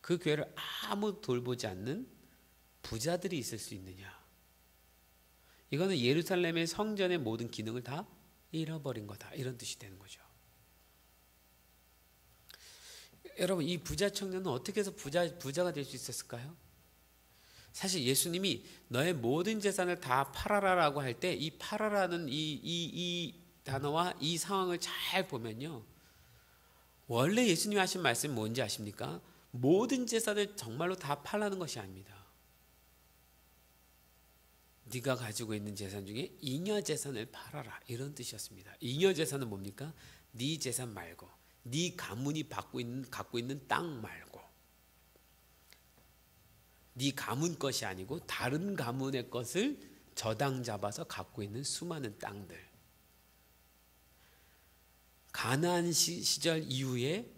Speaker 1: 그 교회를 아무 돌보지 않는 부자들이 있을 수 있느냐? 이거는 예루살렘의 성전의 모든 기능을 다 잃어버린 거다, 이런 뜻이 되는 거죠. 여러분, 이 부자 청년은 어떻게 해서 부자가 될 수 있었을까요? 사실 예수님이 너의 모든 재산을 다 팔아라라고 할 때, 이 팔아라는 이 단어와 이 상황을 잘 보면요, 원래 예수님이 하신 말씀이 뭔지 아십니까? 모든 재산을 정말로 다 팔라는 것이 아닙니다. 네가 가지고 있는 재산 중에 잉여 재산을 팔아라, 이런 뜻이었습니다. 잉여 재산은 뭡니까? 네 재산 말고, 네 가문이 갖고 있는 땅 말고, 네 가문 것이 아니고 다른 가문의 것을 저당 잡아서 갖고 있는 수많은 땅들. 가나안 시절 이후에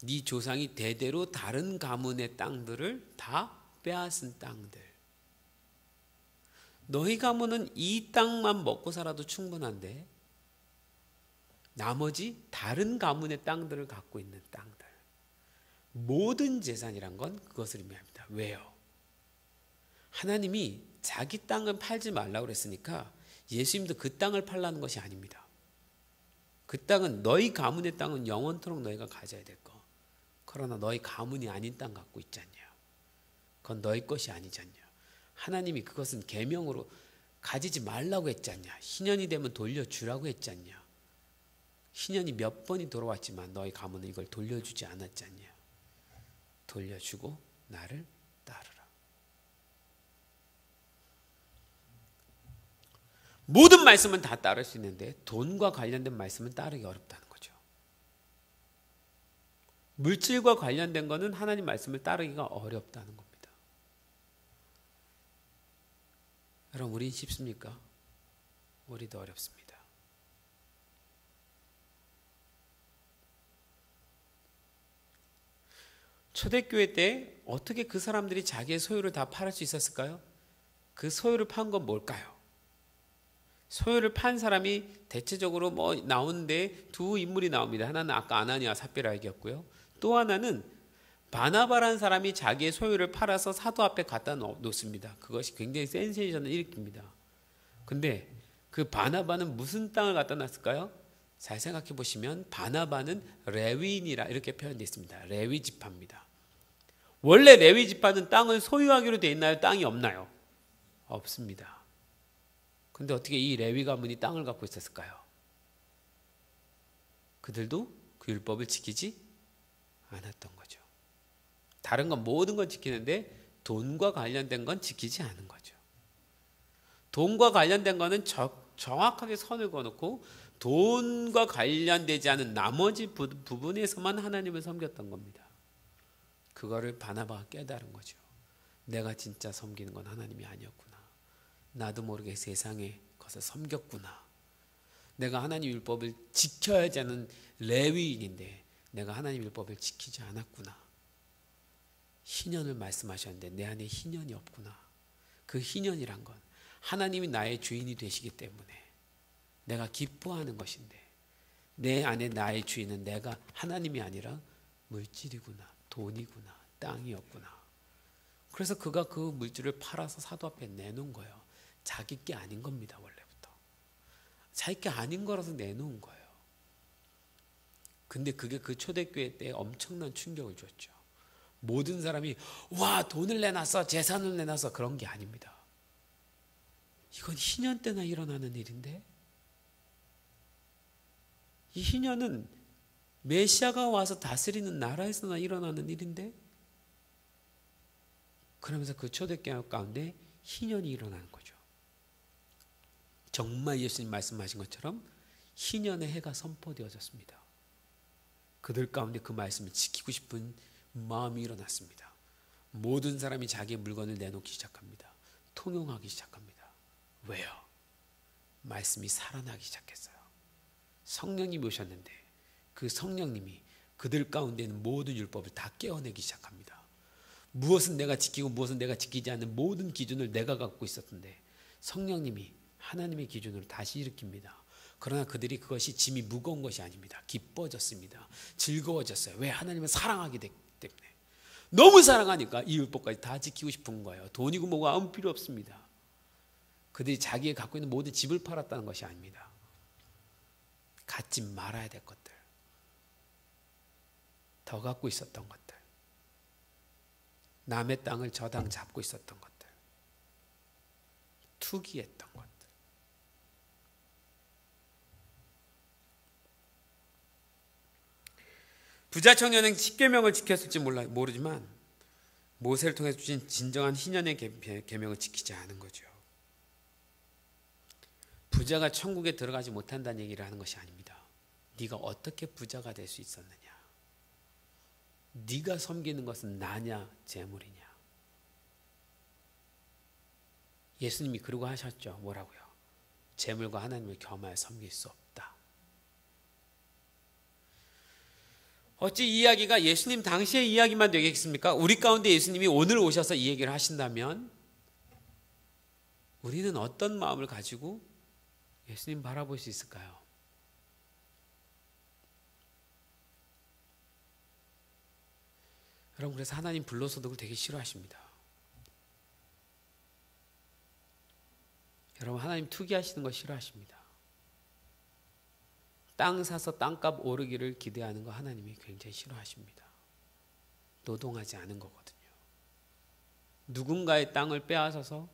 Speaker 1: 네 조상이 대대로 다른 가문의 땅들을 다 빼앗은 땅들. 너희 가문은 이 땅만 먹고 살아도 충분한데 나머지 다른 가문의 땅들을 갖고 있는 땅들. 모든 재산이란 건 그것을 의미합니다. 왜요? 하나님이 자기 땅을 팔지 말라고 그랬으니까 예수님도 그 땅을 팔라는 것이 아닙니다. 그 땅은 너희 가문의 땅은 영원토록 너희가 가져야 될 거. 그러나 너희 가문이 아닌 땅 갖고 있지 않냐. 그건 너희 것이 아니지 않냐. 하나님이 그것은 계명으로 가지지 말라고 했지 않냐. 희년이 되면 돌려주라고 했지 않냐. 희년이 몇 번이 돌아왔지만 너희 가문은 이걸 돌려주지 않았지 않냐. 돌려주고 나를 따르라. 모든 말씀은 다 따를 수 있는데 돈과 관련된 말씀은 따르기 어렵다는 거죠. 물질과 관련된 거는 하나님 말씀을 따르기가 어렵다는 겁니다. 여러분, 우린 쉽습니까? 우리도 어렵습니다. 초대교회 때 어떻게 그 사람들이 자기의 소유를 다 팔을 수 있었을까요? 그 소유를 판 건 뭘까요? 소유를 판 사람이 대체적으로 나오는데 두 인물이 나옵니다. 하나는 아까 아나니아와 삽비라였고요. 또 하나는 바나바라는 사람이 자기의 소유를 팔아서 사도 앞에 갖다 놓습니다. 그것이 굉장히 센세이션을 일으킵니다. 근데 그 바나바는 무슨 땅을 갖다 놨을까요? 잘 생각해 보시면 바나바는 레위인이라 이렇게 표현되어 있습니다. 레위 지파입니다. 원래 레위 지파는 땅을 소유하기로 되어 있나요? 땅이 없나요? 없습니다. 근데 어떻게 이 레위 가문이 땅을 갖고 있었을까요? 그들도 그 율법을 지키지 않았던 거죠. 다른 건 모든 건 지키는데 돈과 관련된 건 지키지 않은 거죠. 돈과 관련된 거는 정확하게 선을 그어놓고 돈과 관련되지 않은 나머지 부분에서만 하나님을 섬겼던 겁니다. 그거를 바나바가 깨달은 거죠. 내가 진짜 섬기는 건 하나님이 아니었구나. 나도 모르게 세상의 것을 섬겼구나. 내가 하나님 율법을 지켜야지 하는 레위인인데 내가 하나님 율법을 지키지 않았구나. 희년을 말씀하셨는데 내 안에 희년이 없구나. 그 희년이란 건 하나님이 나의 주인이 되시기 때문에 내가 기뻐하는 것인데 내 안에 나의 주인은 내가 하나님이 아니라 물질이구나, 돈이구나, 땅이었구나. 그래서 그가 그 물질을 팔아서 사도 앞에 내놓은 거예요. 자기 게 아닌 겁니다. 원래부터 자기 게 아닌 거라서 내놓은 거예요. 근데 그게 그 초대교회 때 엄청난 충격을 줬죠. 모든 사람이 와, 돈을 내놨어, 재산을 내놨어, 그런 게 아닙니다. 이건 희년 때나 일어나는 일인데, 이 희년은 메시아가 와서 다스리는 나라에서나 일어나는 일인데, 그러면서 그 초대교회 가운데 희년이 일어나는 거죠. 정말 예수님 말씀하신 것처럼 희년의 해가 선포되어졌습니다. 그들 가운데 그 말씀을 지키고 싶은 마음이 일어났습니다. 모든 사람이 자기의 물건을 내놓기 시작합니다. 통용하기 시작합니다. 왜요? 말씀이 살아나기 시작했어요. 성령님이 오셨는데 그 성령님이 그들 가운데 있는 모든 율법을 다 깨어내기 시작합니다. 무엇은 내가 지키고 무엇은 내가 지키지 않는 모든 기준을 내가 갖고 있었는데 성령님이 하나님의 기준으로 다시 일으킵니다. 그러나 그들이 그것이 짐이 무거운 것이 아닙니다. 기뻐졌습니다. 즐거워졌어요. 왜? 하나님을 사랑하기 때문에. 너무 사랑하니까 이 율법까지 다 지키고 싶은 거예요. 돈이고 뭐가 아무 필요 없습니다. 그들이 자기가 갖고 있는 모든 집을 팔았다는 것이 아닙니다. 갖지 말아야 될 것들, 더 갖고 있었던 것들, 남의 땅을 저당 잡고 있었던 것들, 투기했던 것들. 부자 청년은 10계명을 지켰을지 모르지만 모세를 통해 주신 진정한 희년의 계명을 지키지 않은 거죠. 부자가 천국에 들어가지 못한다는 얘기를 하는 것이 아닙니다. 네가 어떻게 부자가 될 수 있었느냐? 네가 섬기는 것은 나냐 재물이냐? 예수님이 그러고 하셨죠. 뭐라고요? 재물과 하나님을 겸하여 섬길 수 없다. 어찌 이 이야기가 예수님 당시의 이야기만 되겠습니까? 우리 가운데 예수님이 오늘 오셔서 이 얘기를 하신다면 우리는 어떤 마음을 가지고 예수님 바라볼 수 있을까요? 여러분, 그래서 하나님 불로소득을 되게 싫어하십니다. 여러분, 하나님 투기하시는 거 싫어하십니다. 땅 사서 땅값 오르기를 기대하는 거 하나님이 굉장히 싫어하십니다. 노동하지 않은 거거든요. 누군가의 땅을 빼앗아서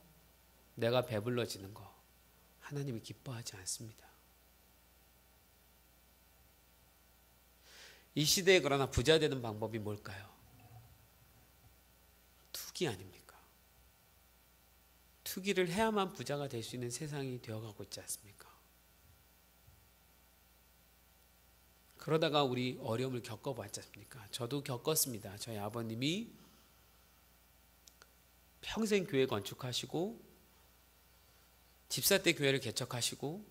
Speaker 1: 내가 배불러지는 거 하나님이 기뻐하지 않습니다. 이 시대에 그러나 부자 되는 방법이 뭘까요? 투기 아닙니까? 투기를 해야만 부자가 될 수 있는 세상이 되어가고 있지 않습니까? 그러다가 우리 어려움을 겪어봤지 않습니까? 저도 겪었습니다. 저희 아버님이 평생 교회 건축하시고 집사 때 교회를 개척하시고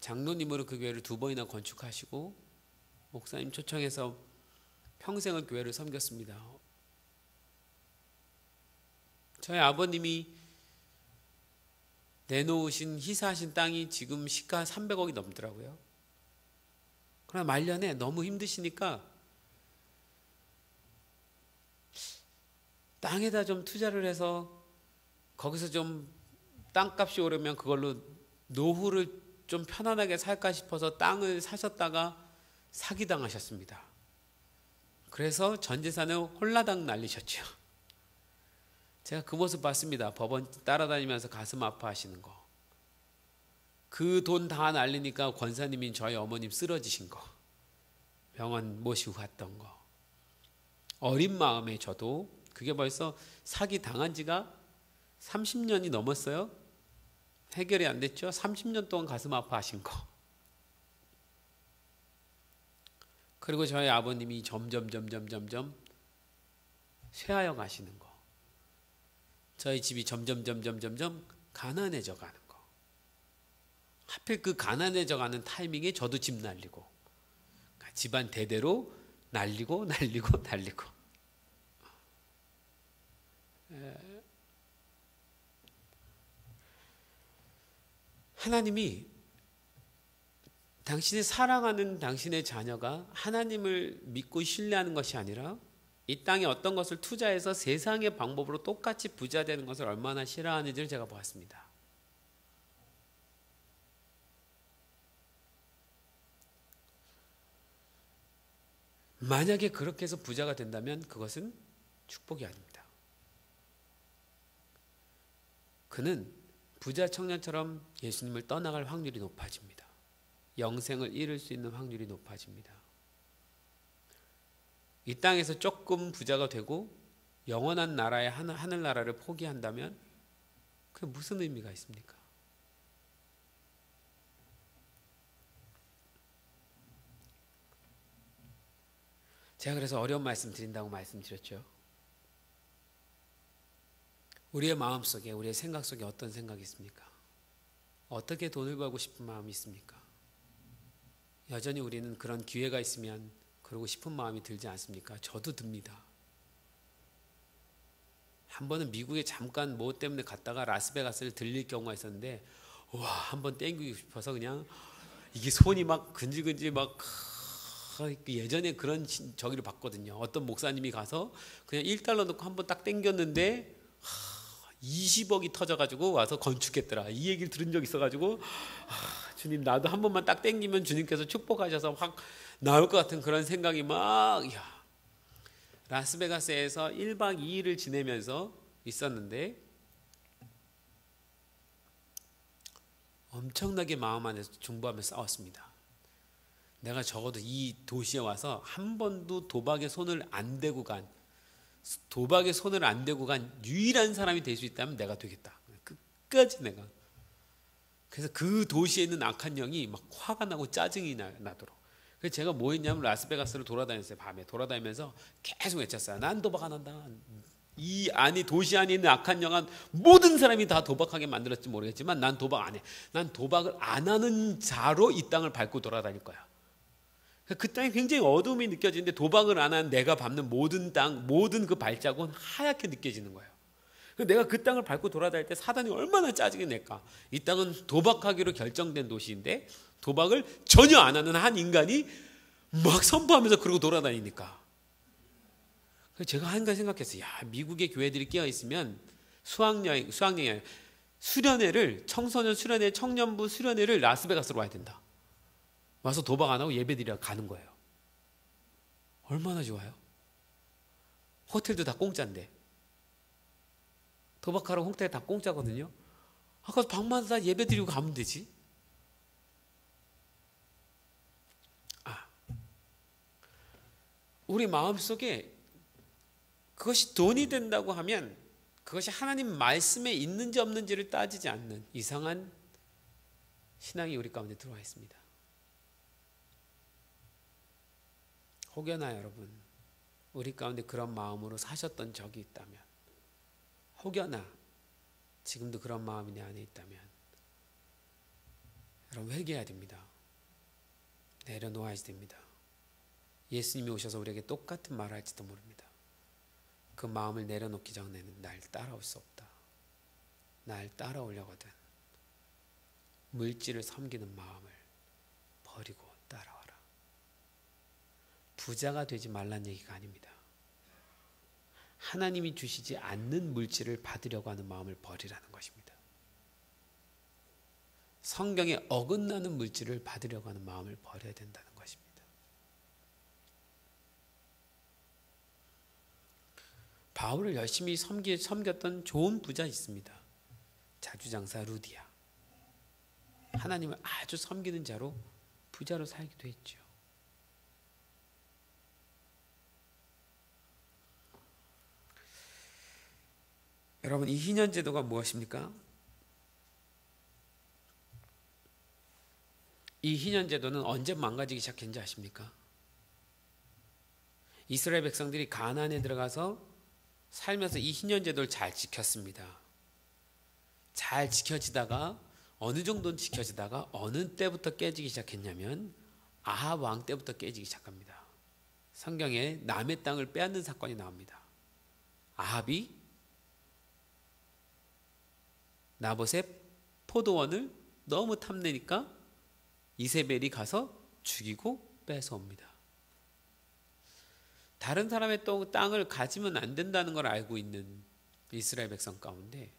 Speaker 1: 장로님으로 그 교회를 2번이나 건축하시고 목사님 초청해서 평생을 교회를 섬겼습니다. 저희 아버님이 내놓으신 희사하신 땅이 지금 시가 300억이 넘더라고요. 그러나 말년에 너무 힘드시니까 땅에다 좀 투자를 해서 거기서 좀 땅값이 오르면 그걸로 노후를 좀 편안하게 살까 싶어서 땅을 사셨다가 사기당하셨습니다. 그래서 전 재산을 홀라당 날리셨죠. 제가 그 모습 봤습니다. 법원 따라다니면서 가슴 아파하시는 거. 그 돈 다 날리니까 권사님인 저희 어머님 쓰러지신 거. 병원 모시고 갔던 거. 어린 마음에 저도 그게 벌써 사기 당한 지가 30년이 넘었어요. 해결이 안 됐죠. 30년 동안 가슴 아파하신 거. 그리고 저희 아버님이 점점 쇠하여 가시는 거. 저희 집이 점점 가난해져 가는 거. 하필 그 가난해져 가는 타이밍에 저도 집 날리고 그러니까 집안 대대로 날리고 하나님이 당신이 사랑하는 당신의 자녀가 하나님을 믿고 신뢰하는 것이 아니라 이 땅에 어떤 것을 투자해서 세상의 방법으로 똑같이 부자 되는 것을 얼마나 싫어하는지를 제가 보았습니다. 만약에 그렇게 해서 부자가 된다면 그것은 축복이 아닙니다. 그는 부자 청년처럼 예수님을 떠나갈 확률이 높아집니다. 영생을 잃을 수 있는 확률이 높아집니다. 이 땅에서 조금 부자가 되고 영원한 나라의 하늘나라를 포기한다면 그게 무슨 의미가 있습니까? 제가 그래서 어려운 말씀 드린다고 말씀드렸죠. 우리의 마음속에, 우리의 생각 속에 어떤 생각이 있습니까? 어떻게 돈을 벌고 싶은 마음이 있습니까? 여전히 우리는 그런 기회가 있으면 그러고 싶은 마음이 들지 않습니까? 저도 듭니다. 한 번은 미국에 잠깐 뭐 때문에 갔다가 라스베가스를 들릴 경우가 있었는데 와, 한번 땡기고 싶어서 그냥 이게 손이 막 근질근질 막 예전에 그런 저기를 봤거든요. 어떤 목사님이 가서 그냥 $1 넣고 한번 딱 땡겼는데 20억이 터져가지고 와서 건축했더라. 이 얘기를 들은 적 있어가지고 주님 나도 한 번만 딱 땡기면 주님께서 축복하셔서 확 나올 것 같은 그런 생각이 막 라스베가스에서 1박 2일을 지내면서 있었는데 엄청나게 마음 안에서 중보하며 싸웠습니다. 내가 적어도 이 도시에 와서 한 번도 도박에 손을 안 대고 간 유일한 사람이 될 수 있다면 내가 되겠다. 끝까지 내가 그래서 그 도시에 있는 악한 영이 막 화가 나고 짜증이 나도록. 그래서 제가 뭐 했냐면 라스베가스를 돌아다녔어요. 밤에 돌아다니면서 계속 외쳤어요. 난 도박 안 한다. 이 안이 도시 안에 있는 악한 영은 모든 사람이 다 도박하게 만들었지 모르겠지만 난 도박 안 해. 난 도박을 안 하는 자로 이 땅을 밟고 돌아다닐 거야. 그 땅에 굉장히 어둠이 느껴지는데 도박을 안 한 내가 밟는 모든 땅, 모든 그 발자국은 하얗게 느껴지는 거예요. 내가 그 땅을 밟고 돌아다닐 때 사단이 얼마나 짜증이 낼까. 이 땅은 도박하기로 결정된 도시인데 도박을 전혀 안 하는 한 인간이 막 선포하면서 그러고 돌아다니니까. 그래서 제가 한 가지 생각했어요. 야, 미국의 교회들이 끼어 있으면 수학여행 아니라 수련회를, 청소년 수련회, 청년부 수련회를 라스베가스로 와야 된다. 와서 도박 안 하고 예배드리러 가는 거예요. 얼마나 좋아요? 호텔도 다 공짜인데. 도박하러 호텔 다 공짜거든요. 아까 방만 다 예배드리고 가면 되지. 우리 마음속에 그것이 돈이 된다고 하면 그것이 하나님 말씀에 있는지 없는지를 따지지 않는 이상한 신앙이 우리 가운데 들어와 있습니다. 혹여나 여러분 우리 가운데 그런 마음으로 사셨던 적이 있다면, 혹여나 지금도 그런 마음이 내 안에 있다면 여러분 회개해야 됩니다. 내려놓아야 됩니다. 예수님이 오셔서 우리에게 똑같은 말을 할지도 모릅니다. 그 마음을 내려놓기 전에는 날 따라올 수 없다. 날 따라오려거든 물질을 섬기는 마음을 버리고 따라와라. 부자가 되지 말란 얘기가 아닙니다. 하나님이 주시지 않는 물질을 받으려고 하는 마음을 버리라는 것입니다. 성경에 어긋나는 물질을 받으려고 하는 마음을 버려야 된다는 것입니다. 바울을 열심히 섬겼던 좋은 부자 있습니다. 자주장사 루디아. 하나님을 아주 섬기는 자로 부자로 살기도 했죠. 여러분, 이 희년제도가 무엇입니까? 이 희년제도는 언제 망가지기 시작했는지 아십니까? 이스라엘 백성들이 가나안에 들어가서 살면서 이 희년제도를 잘 지켰습니다. 잘 지켜지다가 어느 정도는 지켜지다가 어느 때부터 깨지기 시작했냐면 아합 왕 때부터 깨지기 시작합니다. 성경에 남의 땅을 빼앗는 사건이 나옵니다. 아합이 나봇의 포도원을 너무 탐내니까 이세벨이 가서 죽이고 뺏어옵니다. 다른 사람의 땅을 가지면 안 된다는 걸 알고 있는 이스라엘 백성 가운데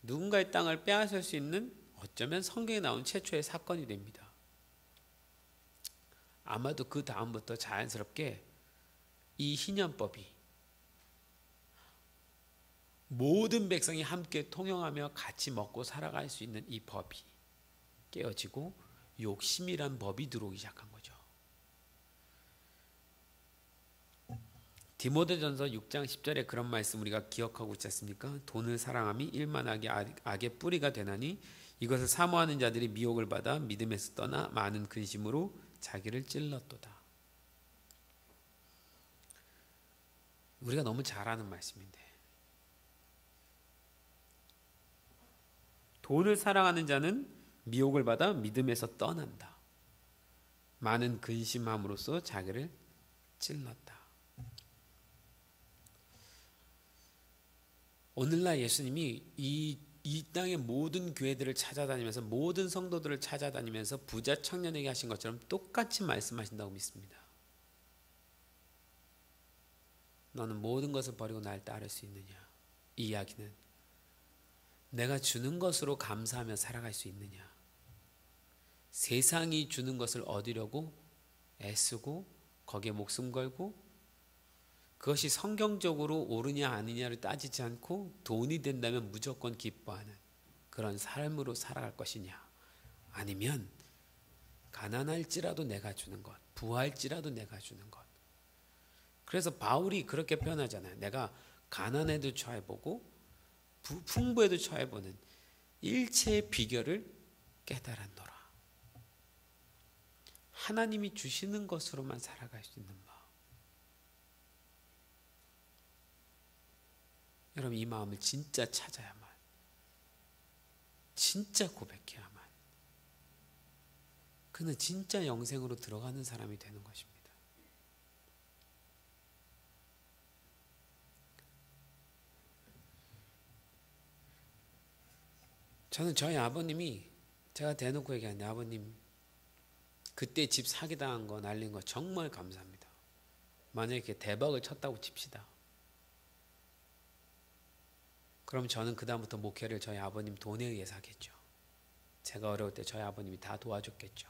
Speaker 1: 누군가의 땅을 빼앗을 수 있는 어쩌면 성경에 나온 최초의 사건이 됩니다. 아마도 그 다음부터 자연스럽게 이 희년법이 모든 백성이 함께 통용하며 같이 먹고 살아갈 수 있는 이 법이 깨어지고 욕심이란 법이 들어오기 시작한 거죠. 디모데전서 6장 10절에 그런 말씀 우리가 기억하고 있지 않습니까? 돈을 사랑함이 일만하게 악의 뿌리가 되나니 이것을 사모하는 자들이 미혹을 받아 믿음에서 떠나 많은 근심으로 자기를 찔렀도다. 우리가 너무 잘 아는 말씀인데 돈을 사랑하는 자는 미혹을 받아 믿음에서 떠난다. 많은 근심함으로써 자기를 찔렀다. 오늘날 예수님이 이 땅의 모든 교회들을 찾아다니면서 모든 성도들을 찾아다니면서 부자 청년에게 하신 것처럼 똑같이 말씀하신다고 믿습니다. 너는 모든 것을 버리고 날 따를 수 있느냐? 이 이야기는 내가 주는 것으로 감사하며 살아갈 수 있느냐? 세상이 주는 것을 얻으려고 애쓰고 거기에 목숨 걸고 그것이 성경적으로 옳으냐 아니냐를 따지지 않고 돈이 된다면 무조건 기뻐하는 그런 삶으로 살아갈 것이냐, 아니면 가난할지라도 내가 주는 것, 부할지라도 내가 주는 것. 그래서 바울이 그렇게 표현하잖아요. 내가 가난에도 처해보고 풍부에도 처해보는 일체의 비결을 깨달았노라. 하나님이 주시는 것으로만 살아갈 수 있는 마음. 여러분, 이 마음을 진짜 찾아야만, 진짜 고백해야만 그는 진짜 영생으로 들어가는 사람이 되는 것입니다. 저는 저희 아버님이, 제가 대놓고 얘기하는데, 아버님 그때 집 사기당한 거 날린 거 정말 감사합니다. 만약에 이렇게 대박을 쳤다고 칩시다. 그럼 저는 그 다음부터 목회를 저희 아버님 돈에 의해서 하겠죠. 제가 어려울 때 저희 아버님이 다 도와줬겠죠.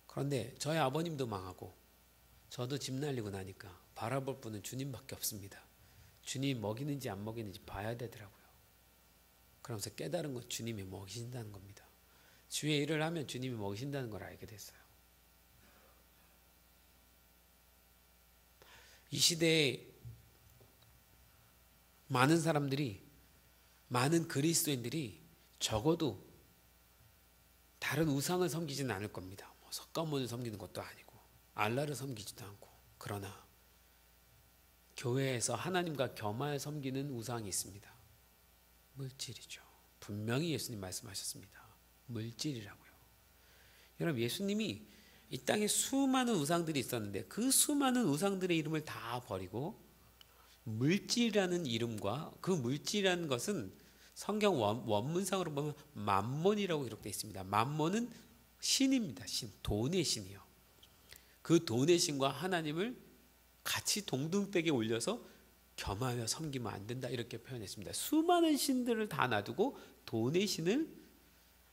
Speaker 1: 그런데 저희 아버님도 망하고 저도 집 날리고 나니까 바라볼 분은 주님밖에 없습니다. 주님이 먹이는지 안 먹이는지 봐야 되더라고요. 그러면서 깨달은 건 주님이 먹이신다는 겁니다. 주의 일을 하면 주님이 먹이신다는 걸 알게 됐어요. 이 시대에 많은 사람들이, 많은 그리스도인들이 적어도 다른 우상을 섬기지는 않을 겁니다. 뭐 석가모니를 섬기는 것도 아니고 알라를 섬기지도 않고. 그러나 교회에서 하나님과 겸하여 섬기는 우상이 있습니다. 물질이죠. 분명히 예수님 말씀하셨습니다. 물질이라고요. 여러분, 예수님이 이 땅에 수많은 우상들이 있었는데 그 수많은 우상들의 이름을 다 버리고 물질이라는 이름과, 그 물질이라는 것은 성경 원문상으로 보면 맘몬이라고 기록되어 있습니다. 맘몬은 신입니다. 신, 돈의 신이요. 그 돈의 신과 하나님을 같이 동등되게 올려서 겸하여 섬기면 안 된다, 이렇게 표현했습니다. 수많은 신들을 다 놔두고 돈의 신을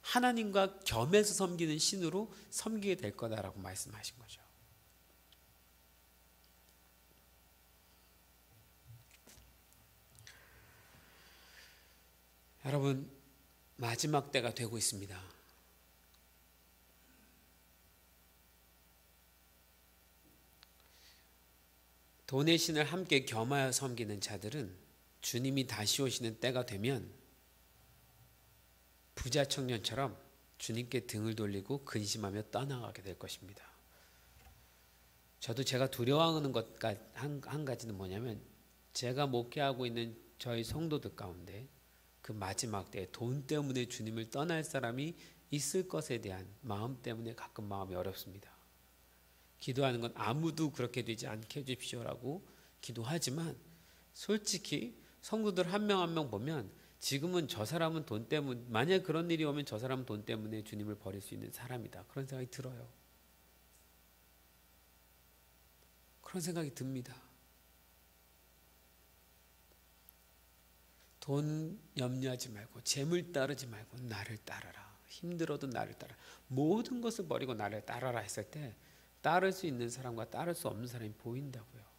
Speaker 1: 하나님과 겸해서 섬기는 신으로 섬기게 될 거다라고 말씀하신 거죠. 여러분, 마지막 때가 되고 있습니다. 돈의 신을 함께 겸하여 섬기는 자들은 주님이 다시 오시는 때가 되면 부자 청년처럼 주님께 등을 돌리고 근심하며 떠나가게 될 것입니다. 저도 제가 두려워하는 것 한 가지는 뭐냐면, 제가 목회하고 있는 저희 성도들 가운데 그 마지막 때에 돈 때문에 주님을 떠날 사람이 있을 것에 대한 마음 때문에 가끔 마음이 어렵습니다. 기도하는 건 아무도 그렇게 되지 않게 해주십시오라고 기도하지만, 솔직히 성도들 한 명 한 명 보면 지금은 저 사람은 돈 때문에, 만약 그런 일이 오면 저 사람은 돈 때문에 주님을 버릴 수 있는 사람이다, 그런 생각이 들어요. 그런 생각이 듭니다. 돈 염려하지 말고, 재물 따르지 말고 나를 따르라. 힘들어도 나를 따라. 모든 것을 버리고 나를 따르라 했을 때 따를 수 있는 사람과 따를 수 없는 사람이 보인다고요.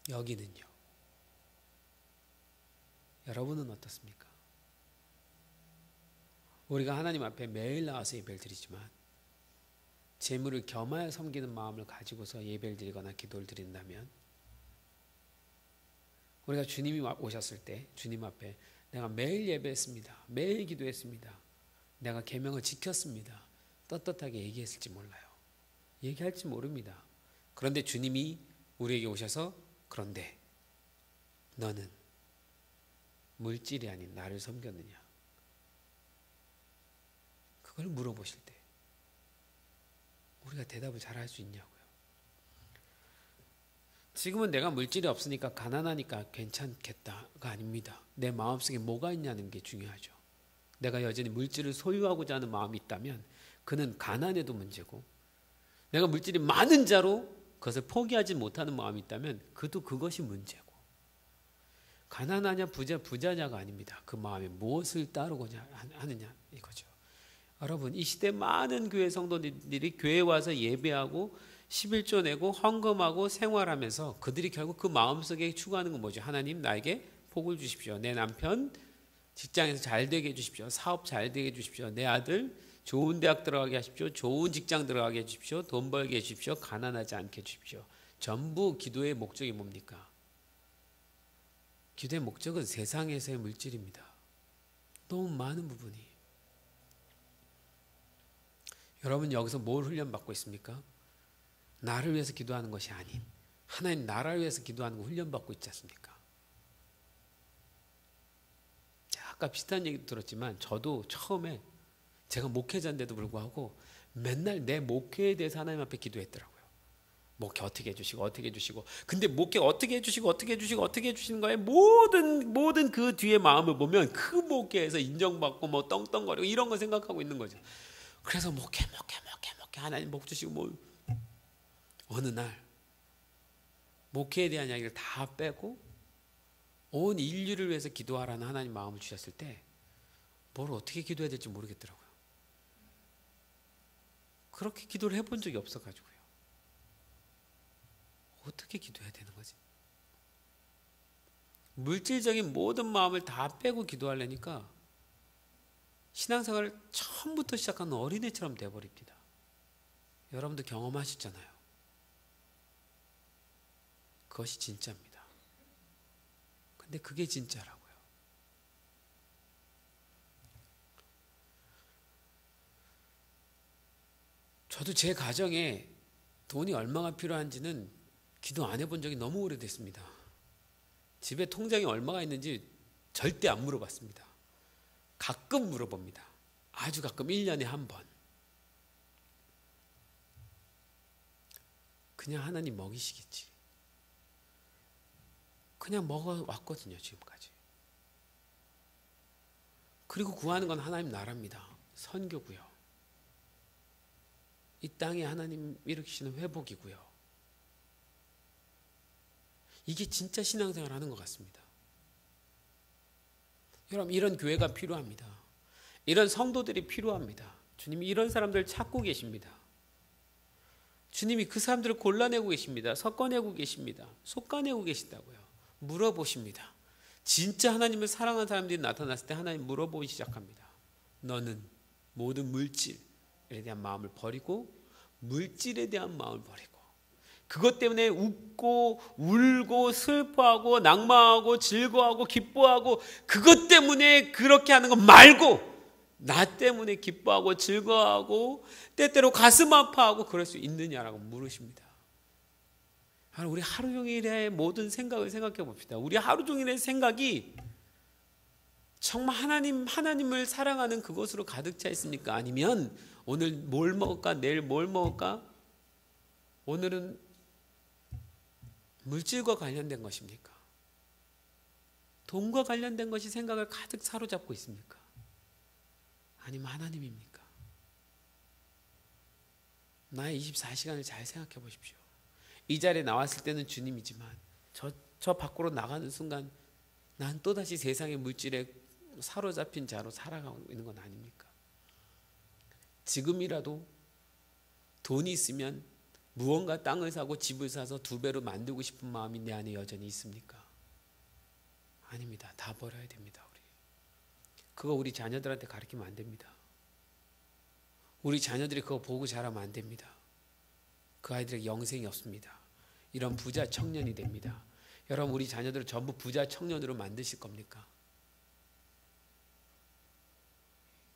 Speaker 1: 여기는요. 여러분은 어떻습니까? 우리가 하나님 앞에 매일 나와서 예배를 드리지만 재물을 겸하여 섬기는 마음을 가지고서 예배를 드리거나 기도를 드린다면, 우리가 주님이 오셨을 때 주님 앞에 내가 매일 예배했습니다, 매일 기도했습니다, 내가 계명을 지켰습니다, 떳떳하게 얘기했을지 몰라요. 얘기할지 모릅니다. 그런데 주님이 우리에게 오셔서, 그런데 너는 물질이 아닌 나를 섬겼느냐, 그걸 물어보실 때 우리가 대답을 잘 할 수 있냐고요. 지금은 내가 물질이 없으니까 가난하니까 괜찮겠다가 아닙니다. 내 마음속에 뭐가 있냐는 게 중요하죠. 내가 여전히 물질을 소유하고자 하는 마음이 있다면 그는 가난에도 문제고, 내가 물질이 많은 자로 그것을 포기하지 못하는 마음이 있다면 그도 그것이 문제고, 가난하냐 부자냐가 아닙니다. 그 마음에 무엇을 따르고자 하느냐 이거죠. 여러분, 이 시대 많은 교회 성도들이 교회에 와서 예배하고 11조 내고 헌금하고 생활하면서 그들이 결국 그 마음속에 추구하는 건 뭐죠? 하나님, 나에게 복을 주십시오. 내 남편 직장에서 잘 되게 해주십시오. 사업 잘 되게 해주십시오. 내 아들 좋은 대학 들어가게 하십시오. 좋은 직장 들어가게 해주십시오. 돈 벌게 해주십시오. 가난하지 않게 해주십시오. 전부 기도의 목적이 뭡니까? 기도의 목적은 세상에서의 물질입니다. 너무 많은 부분이. 여러분 여기서 뭘 훈련받고 있습니까? 나를 위해서 기도하는 것이 아닌 하나님 나라를 위해서 기도하는 거 훈련받고 있지 않습니까? 아까 비슷한 얘기도 들었지만 저도 처음에 제가 목회자인데도 불구하고 맨날 내 목회에 대해서 하나님 앞에 기도했더라고요. 목회 어떻게 해주시고 어떻게 해주시고, 근데 목회 어떻게 해주시고 어떻게 해주시고 어떻게 해주시는 거에 모든 그 뒤에 마음을 보면 그 목회에서 인정받고 뭐 떵떵거리고 이런 거 생각하고 있는 거죠. 그래서 목회 하나님 복 주시고 뭐 어느 날 목회에 대한 이야기를 다 빼고 온 인류를 위해서 기도하라는 하나님 마음을 주셨을 때 뭘 어떻게 기도해야 될지 모르겠더라고요. 그렇게 기도를 해본 적이 없어가지고요. 어떻게 기도해야 되는 거지? 물질적인 모든 마음을 다 빼고 기도하려니까 신앙생활을 처음부터 시작하는 어린애처럼 돼버립니다. 여러분도 경험하셨잖아요. 그것이 진짜입니다. 근데 그게 진짜라고요. 저도 제 가정에 돈이 얼마가 필요한지는 기도 안 해본 적이 너무 오래됐습니다. 집에 통장에 얼마가 있는지 절대 안 물어봤습니다. 가끔 물어봅니다. 아주 가끔 1년에 한 번. 그냥 하나님 먹이시겠지. 그냥 먹어왔거든요, 지금까지. 그리고 구하는 건 하나님 나라입니다. 선교고요. 이 땅에 하나님 일으키시는 회복이고요. 이게 진짜 신앙생활 하는 것 같습니다. 여러분, 이런 교회가 필요합니다. 이런 성도들이 필요합니다. 주님이 이런 사람들을 찾고 계십니다. 주님이 그 사람들을 골라내고 계십니다. 섞어내고 계십니다. 솎아내고 계신다고요. 물어보십니다. 진짜 하나님을 사랑하는 사람들이 나타났을 때 하나님 물어보기 시작합니다. 너는 모든 물질에 대한 마음을 버리고 물질에 대한 마음을 버리고 그것 때문에 웃고 울고 슬퍼하고 낭망하고 즐거워하고 기뻐하고 그것 때문에 그렇게 하는 거 말고 나 때문에 기뻐하고 즐거워하고 때때로 가슴 아파하고 그럴 수 있느냐라고 물으십니다. 우리 하루 종일의 모든 생각을 생각해 봅시다. 우리 하루 종일의 생각이 정말 하나님을 사랑하는 그것으로 가득 차 있습니까? 아니면 오늘 뭘 먹을까? 내일 뭘 먹을까? 오늘은 물질과 관련된 것입니까? 돈과 관련된 것이 생각을 가득 사로잡고 있습니까? 아니면 하나님입니까? 나의 24시간을 잘 생각해 보십시오. 이 자리에 나왔을 때는 주님이지만 저 밖으로 나가는 순간 난 또다시 세상의 물질에 사로잡힌 자로 살아가고 있는 건 아닙니까? 지금이라도 돈이 있으면 무언가 땅을 사고 집을 사서 2배로 만들고 싶은 마음이 내 안에 여전히 있습니까? 아닙니다. 다 버려야 됩니다. 그거 우리 자녀들한테 가르치면 안 됩니다. 우리 자녀들이 그거 보고 자라면 안 됩니다. 그 아이들에게 영생이 없습니다. 이런 부자 청년이 됩니다. 여러분, 우리 자녀들을 전부 부자 청년으로 만드실 겁니까?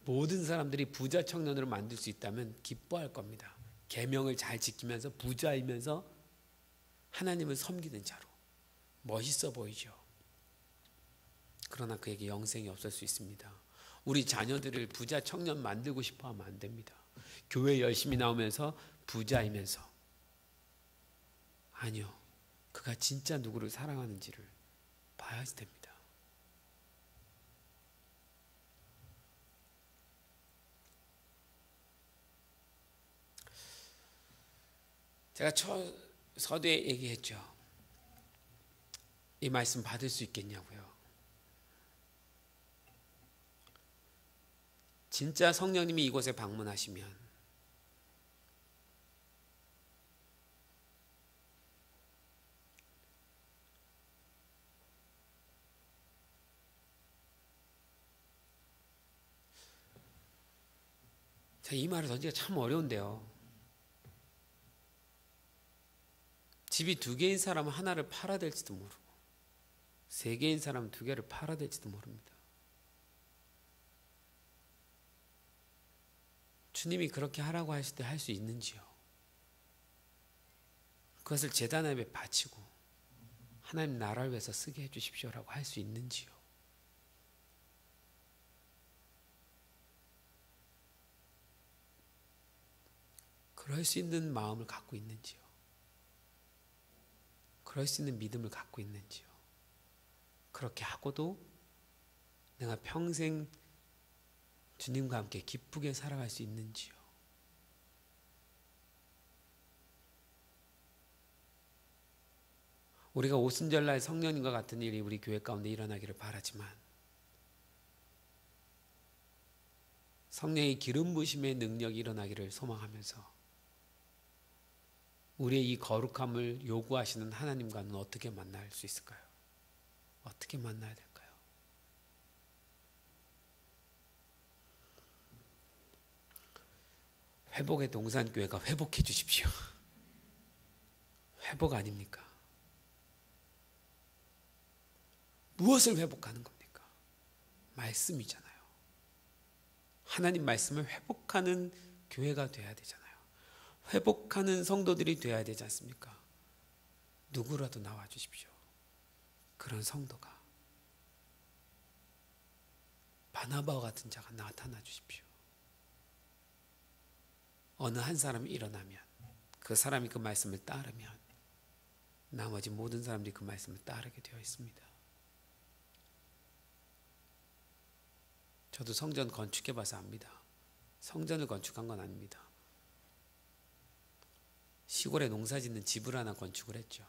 Speaker 1: 모든 사람들이 부자 청년으로 만들 수 있다면 기뻐할 겁니다. 계명을 잘 지키면서 부자이면서 하나님을 섬기는 자로 멋있어 보이죠. 그러나 그에게 영생이 없을 수 있습니다. 우리 자녀들을 부자 청년 만들고 싶어 하면 안 됩니다. 교회 열심히 나오면서 부자이면서 아니요. 그가 진짜 누구를 사랑하는지를 봐야 됩니다. 제가 서두에 얘기했죠. 이 말씀 받을 수 있겠냐고요. 진짜 성령님이 이곳에 방문하시면 이 말을 던지기가 참 어려운데요. 집이 2개인 사람은 하나를 팔아야 될지도 모르고 세 개인 사람 두 개를 팔아야 될지도 모릅니다. 주님이 그렇게 하라고 하실 때 할 수 있는지요? 그것을 제단 앞에 바치고 하나님 나라를 위해서 쓰게 해주십시오라고 할 수 있는지요? 그럴 수 있는 마음을 갖고 있는지요? 그럴 수 있는 믿음을 갖고 있는지요? 그렇게 하고도 내가 평생 주님과 함께 기쁘게 살아갈 수 있는지요? 우리가 오순절날 성령님과 같은 일이 우리 교회 가운데 일어나기를 바라지만 성령의 기름 부심의 능력이 일어나기를 소망하면서 우리의 이 거룩함을 요구하시는 하나님과는 어떻게 만날 수 있을까요? 어떻게 만나야 될까요? 회복의 동산교회가 회복해 주십시오. 회복 아닙니까? 무엇을 회복하는 겁니까? 말씀이잖아요. 하나님 말씀을 회복하는 교회가 돼야 되잖아요. 회복하는 성도들이 돼야 되지 않습니까? 누구라도 나와 주십시오. 그런 성도가, 바나바와 같은 자가 나타나 주십시오. 어느 한 사람이 일어나면, 그 사람이 그 말씀을 따르면 나머지 모든 사람들이 그 말씀을 따르게 되어 있습니다. 저도 성전 건축해 봐서 압니다. 성전을 건축한 건 아닙니다. 시골에 농사 짓는 집을 하나 건축을 했죠.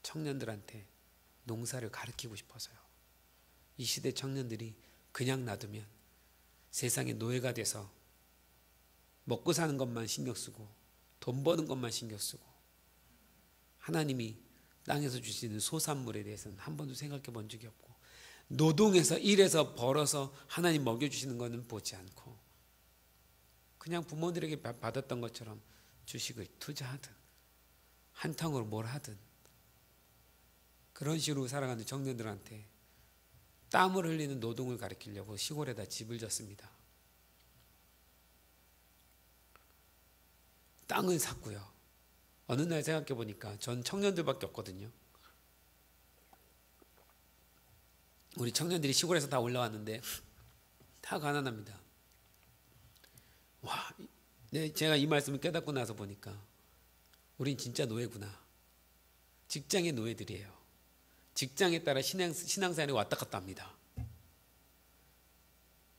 Speaker 1: 청년들한테 농사를 가르치고 싶어서요. 이 시대 청년들이 그냥 놔두면 세상의 노예가 돼서 먹고 사는 것만 신경 쓰고 돈 버는 것만 신경 쓰고 하나님이 땅에서 주시는 소산물에 대해서는 한 번도 생각해 본 적이 없고 노동해서 일해서 벌어서 하나님 먹여주시는 것은 보지 않고 그냥 부모들에게 받았던 것처럼 주식을 투자하든 한탕으로 뭘 하든 그런 식으로 살아가는 청년들한테 땀을 흘리는 노동을 가르치려고 시골에다 집을 졌습니다. 땅을 샀고요. 어느 날 생각해 보니까 전 청년들밖에 없거든요. 우리 청년들이 시골에서 다 올라왔는데 다 가난합니다. 와, 제가 이 말씀을 깨닫고 나서 보니까 우린 진짜 노예구나. 직장의 노예들이에요. 직장에 따라 신앙생활이 왔다 갔다 합니다.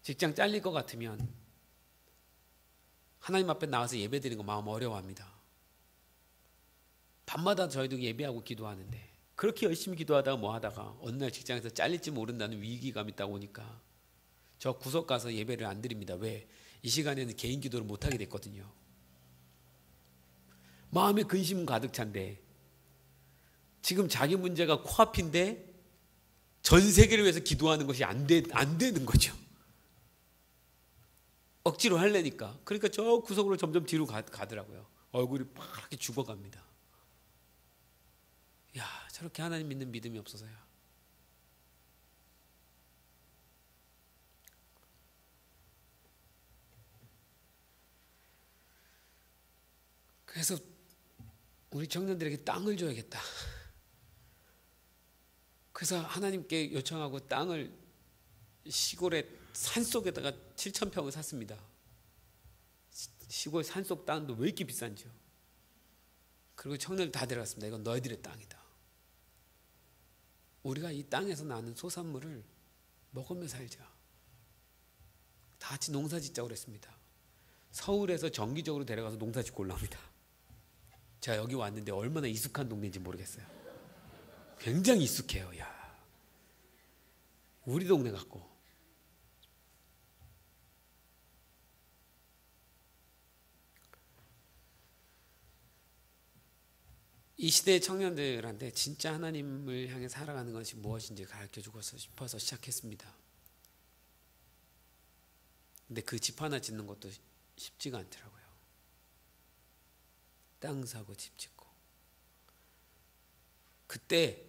Speaker 1: 직장 잘릴 것 같으면 하나님 앞에 나와서 예배드리는 거 마음 어려워합니다. 밤마다 저희도 예배하고 기도하는데 그렇게 열심히 기도하다가 뭐 하다가 어느 날 직장에서 잘릴지 모른다는 위기감이 있다 보니까 저 구석 가서 예배를 안 드립니다. 왜? 이 시간에는 개인 기도를 못하게 됐거든요. 마음에 근심은 가득 찬데 지금 자기 문제가 코앞인데 전 세계를 위해서 기도하는 것이 안 되는 거죠. 억지로 하려니까. 그러니까 저 구석으로 점점 뒤로 가더라고요. 얼굴이 파랗게 죽어갑니다. 야, 저렇게 하나님 믿는 믿음이 없어서야. 그래서 우리 청년들에게 땅을 줘야겠다. 그래서 하나님께 요청하고 땅을 시골의 산속에다가 7,000평을 샀습니다. 시골 산속 땅도 왜 이렇게 비싼지요? 그리고 청년들 다 데려갔습니다. 이건 너희들의 땅이다. 우리가 이 땅에서 나는 소산물을 먹으며 살자. 다 같이 농사 짓자고 그랬습니다. 서울에서 정기적으로 데려가서 농사 짓고 올라옵니다. 제가 여기 왔는데 얼마나 익숙한 동네인지 모르겠어요. 굉장히 익숙해요. 야, 우리 동네 같고. 이 시대의 청년들한테 진짜 하나님을 향해 살아가는 것이 무엇인지 가르쳐주고 싶어서 시작했습니다. 근데 그 집 하나 짓는 것도 쉽지가 않더라고요. 땅 사고 집 짓고. 그때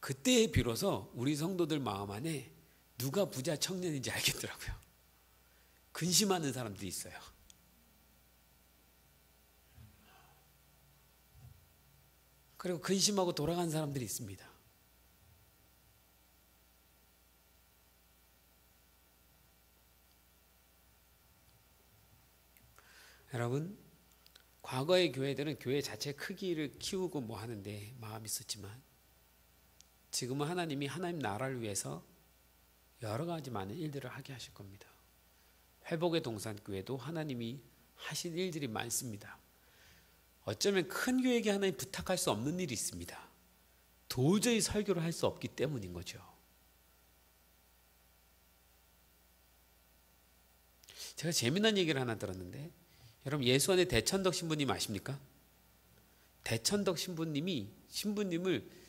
Speaker 1: 그때 비로소 우리 성도들 마음 안에 누가 부자 청년인지 알겠더라고요. 근심하는 사람들이 있어요. 그리고 근심하고 돌아간 사람들이 있습니다. 여러분, 과거의 교회들은 교회 자체 크기를 키우고 뭐 하는데 마음이 있었지만 지금은 하나님이 하나님 나라를 위해서 여러 가지 많은 일들을 하게 하실 겁니다. 회복의 동산교회도 하나님이 하신 일들이 많습니다. 어쩌면 큰 교회에게 하나님 부탁할 수 없는 일이 있습니다. 도저히 설교를 할 수 없기 때문인 거죠. 제가 재미난 얘기를 하나 들었는데 여러분 예수 안에 대천덕 신부님 아십니까? 대천덕 신부님을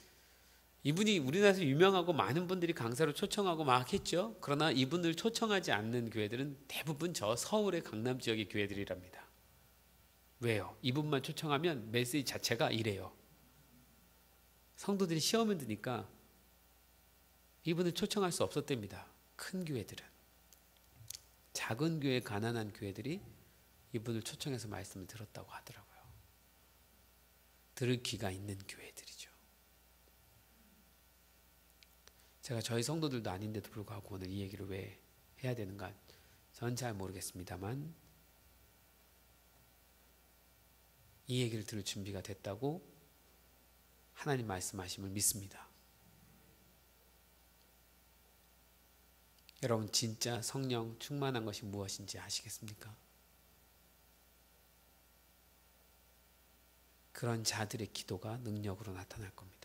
Speaker 1: 이분이 우리나라에서 유명하고 많은 분들이 강사로 초청하고 막 했죠. 그러나 이분을 초청하지 않는 교회들은 대부분 저 서울의 강남 지역의 교회들이랍니다. 왜요? 이분만 초청하면 메시지 자체가 이래요. 성도들이 시험을 드니까 이분을 초청할 수 없었답니다. 큰 교회들은. 작은 교회, 가난한 교회들이 이분을 초청해서 말씀을 들었다고 하더라고요. 들을 귀가 있는 교회들이죠. 제가 저희 성도들도 아닌데도 불구하고 오늘 이 얘기를 왜 해야 되는가 저는 잘 모르겠습니다만 이 얘기를 들을 준비가 됐다고 하나님 말씀하심을 믿습니다. 여러분 진짜 성령 충만한 것이 무엇인지 아시겠습니까? 그런 자들의 기도가 능력으로 나타날 겁니다.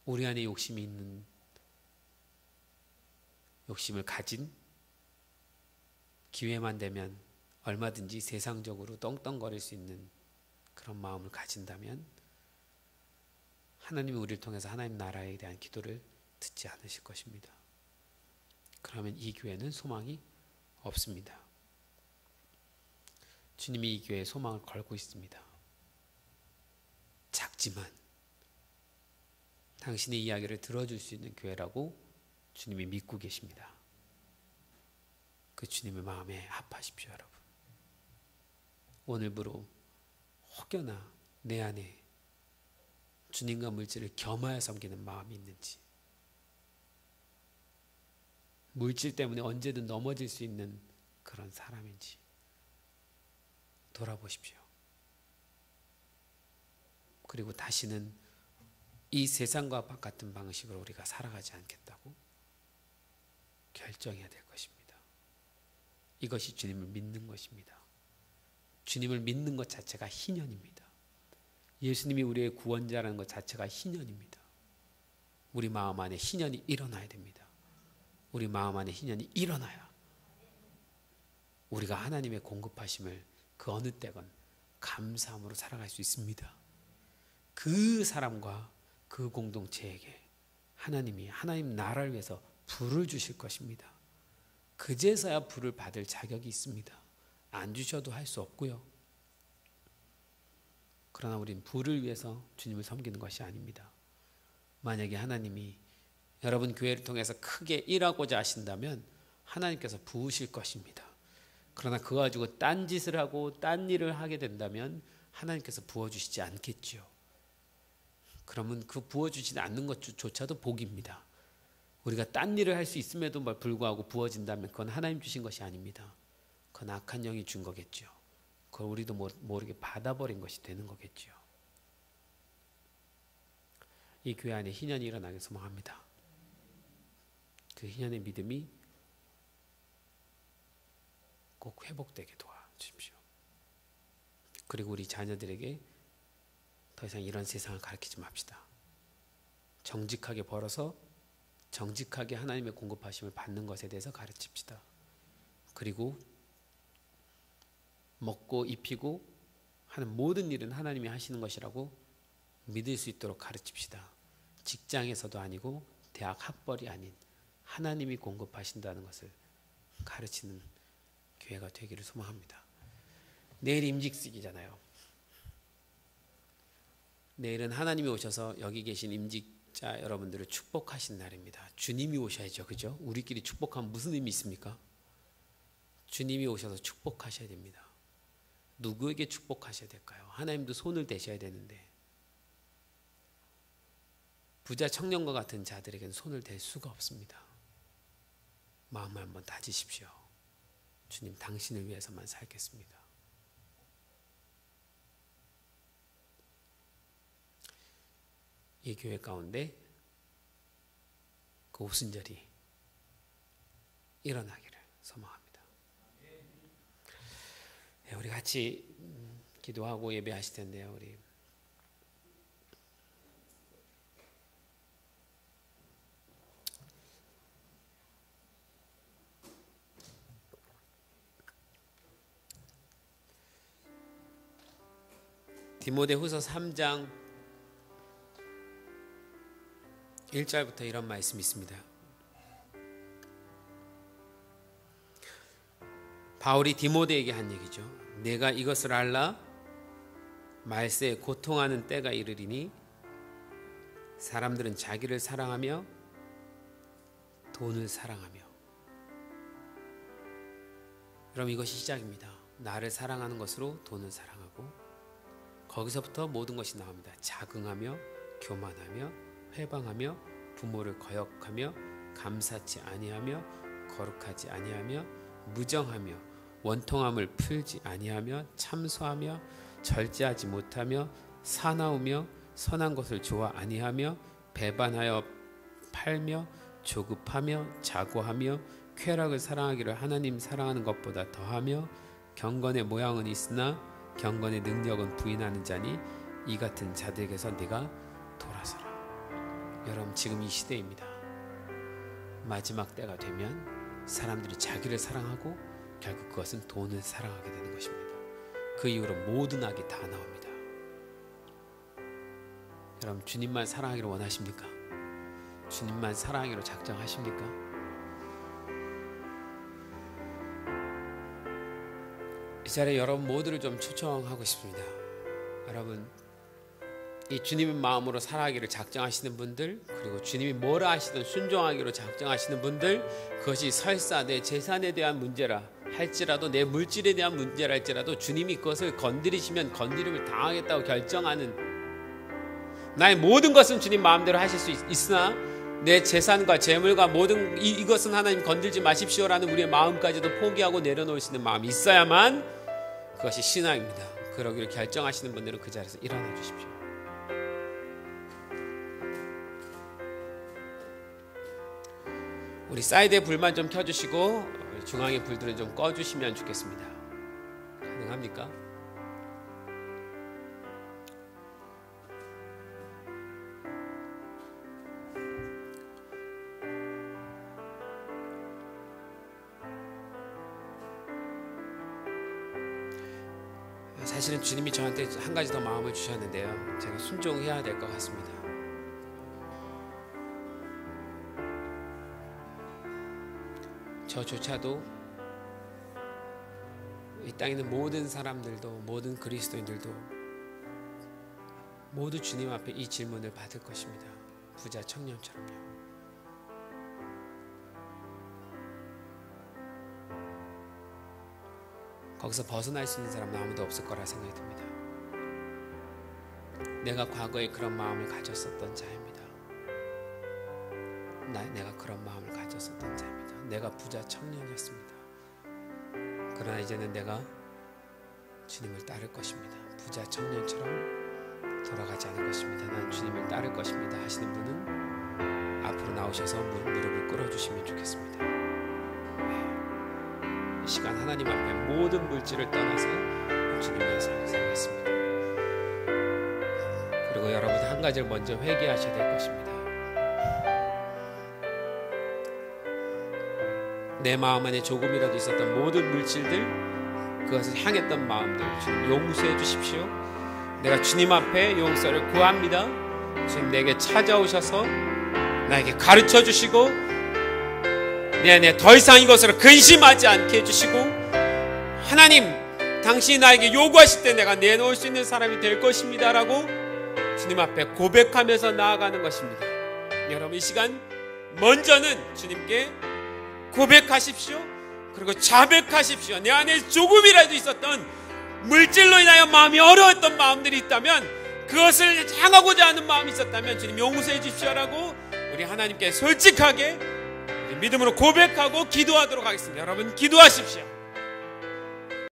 Speaker 1: 우리 안에 욕심이 있는 욕심을 가진 기회만 되면 얼마든지 세상적으로 떵떵거릴 수 있는 그런 마음을 가진다면 하나님이 우리를 통해서 하나님 나라에 대한 기도를 듣지 않으실 것입니다. 그러면 이 교회는 소망이 없습니다. 주님이 이 교회에 소망을 걸고 있습니다. 작지만 당신의 이야기를 들어줄 수 있는 교회라고 주님이 믿고 계십니다. 그 주님의 마음에 합하십시오, 여러분. 오늘부로 혹여나 내 안에 주님과 물질을 겸하여 섬기는 마음이 있는지, 물질 때문에 언제든 넘어질 수 있는 그런 사람인지 돌아보십시오. 그리고 다시는 이 세상과 같은 방식으로 우리가 살아가지 않겠다고 결정해야 될 것입니다. 이것이 주님을 믿는 것입니다. 주님을 믿는 것 자체가 희년입니다. 예수님이 우리의 구원자라는 것 자체가 희년입니다. 우리 마음 안에 희년이 일어나야 됩니다. 우리 마음 안에 희년이 일어나야 우리가 하나님의 공급하심을 그 어느 때건 감사함으로 살아갈 수 있습니다. 그 사람과 그 공동체에게 하나님이 하나님 나라를 위해서 부를 주실 것입니다. 그제서야 부를 받을 자격이 있습니다. 안 주셔도 할 수 없고요. 그러나 우린 부를 위해서 주님을 섬기는 것이 아닙니다. 만약에 하나님이 여러분 교회를 통해서 크게 일하고자 하신다면 하나님께서 부으실 것입니다. 그러나 그거 가지고 딴 짓을 하고 딴 일을 하게 된다면 하나님께서 부어주시지 않겠죠. 그러면 그 부어주시지 않는 것조차도 복입니다. 우리가 딴 일을 할 수 있음에도 불구하고 부어진다면 그건 하나님 주신 것이 아닙니다. 그건 악한 영이 준 거겠죠. 그걸 우리도 모르게 받아버린 것이 되는 거겠죠. 이 교회 안에 희년이 일어나길 소망합니다. 그 희년의 믿음이 꼭 회복되게 도와주십시오. 그리고 우리 자녀들에게 더 이상 이런 세상을 가르치지 맙시다. 정직하게 벌어서 정직하게 하나님의 공급하심을 받는 것에 대해서 가르칩시다. 그리고 먹고 입히고 하는 모든 일은 하나님이 하시는 것이라고 믿을 수 있도록 가르칩시다. 직장에서도 아니고 대학 학벌이 아닌 하나님이 공급하신다는 것을 가르치는 교회가 되기를 소망합니다. 내일 임직식이잖아요. 내일은 하나님이 오셔서 여기 계신 임직 자, 여러분들을 축복하신 날입니다. 주님이 오셔야죠. 그죠? 우리끼리 축복하면 무슨 의미 있습니까? 주님이 오셔서 축복하셔야 됩니다. 누구에게 축복하셔야 될까요? 하나님도 손을 대셔야 되는데 부자 청년과 같은 자들에게는 손을 댈 수가 없습니다. 마음을 한번 다지십시오. 주님, 당신을 위해서만 살겠습니다. 이 교회 가운데 그 오순절이 일어나기를 소망합니다. 네, 우리 같이 기도하고 예배하실 텐데요. 우리 디모데후서 3장 1절부터 이런 말씀이 있습니다. 바울이 디모데에게 한 얘기죠. 내가 이것을 알라 말세에 고통하는 때가 이르리니 사람들은 자기를 사랑하며 돈을 사랑하며. 그럼 이것이 시작입니다. 나를 사랑하는 것으로 돈을 사랑하고 거기서부터 모든 것이 나옵니다. 자긍하며 교만하며 회방하며 부모를 거역하며 감사치 아니하며 거룩하지 아니하며 무정하며 원통함을 풀지 아니하며 참소하며 절제하지 못하며 사나우며 선한 것을 좋아 아니하며 배반하여 팔며 조급하며 자고하며 쾌락을 사랑하기를 하나님 사랑하는 것보다 더하며 경건의 모양은 있으나 경건의 능력은 부인하는 자니 이 같은 자들에게서 네가 돌아서라. 여러분, 지금 이 시대입니다. 마지막 때가 되면 사람들이 자기를 사랑하고 결국 그것은 돈을 사랑하게 되는 것입니다. 그 이후로 모든 악이 다 나옵니다. 여러분, 주님만 사랑하기를 원하십니까? 주님만 사랑하기로 작정하십니까? 이 자리에 여러분 모두를 좀 초청하고 싶습니다. 여러분, 이 주님의 마음으로 살아가기를 작정하시는 분들, 그리고 주님이 뭐라 하시든 순종하기로 작정하시는 분들, 그것이 설사 내 재산에 대한 문제라 할지라도, 내 물질에 대한 문제라 할지라도 주님이 그것을 건드리시면 건드림을 당하겠다고 결정하는, 나의 모든 것은 주님 마음대로 하실 수 있으나 내 재산과 재물과 모든 이것은 하나님 건들지 마십시오라는 우리의 마음까지도 포기하고 내려놓을 수 있는 마음이 있어야만 그것이 신앙입니다. 그러기를 결정하시는 분들은 그 자리에서 일어나 주십시오. 우리 사이드에 불만 좀 켜주시고 중앙의 불들은 좀 꺼주시면 좋겠습니다. 가능합니까? 사실은 주님이 저한테 한 가지 더 마음을 주셨는데요, 제가 순종해야 될 것 같습니다. 저조차도 이 땅에 있는 모든 사람들도, 모든 그리스도인들도 모두 주님 앞에 이 질문을 받을 것입니다. 부자 청년처럼요. 거기서 벗어날 수 있는 사람은 아무도 없을 거라 생각이 듭니다. 내가 과거에 그런 마음을 가졌었던 자입니다. 내가 그런 마음을 가졌었던 자입니다. 내가 부자 청년이었습니다. 그러나 이제는 내가 주님을 따를 것입니다. 부자 청년처럼 돌아가지 않을 것입니다. 난 주님을 따를 것입니다 하시는 분은 앞으로 나오셔서 무릎을 꿇어주시면 좋겠습니다. 이 시간 하나님 앞에 모든 물질을 떠나서 주님 위해서 살겠습니다. 그리고 여러분이 한 가지를 먼저 회개하셔야 될 것입니다. 내 마음 안에 조금이라도 있었던 모든 물질들, 그것을 향했던 마음들 주님 용서해 주십시오. 내가 주님 앞에 용서를 구합니다. 주님 내게 찾아오셔서 나에게 가르쳐 주시고 내 안에 더 이상 이것으로 근심하지 않게 해주시고, 하나님 당신이 나에게 요구하실 때 내가 내놓을 수 있는 사람이 될 것입니다 라고 주님 앞에 고백하면서 나아가는 것입니다. 여러분 이 시간 먼저는 주님께 고백하십시오. 그리고 자백하십시오. 내 안에 조금이라도 있었던 물질로 인하여 마음이 어려웠던 마음들이 있다면, 그것을 향하고자 하는 마음이 있었다면 주님 용서해 주십시오라고 우리 하나님께 솔직하게 우리 믿음으로 고백하고 기도하도록 하겠습니다. 여러분 기도하십시오.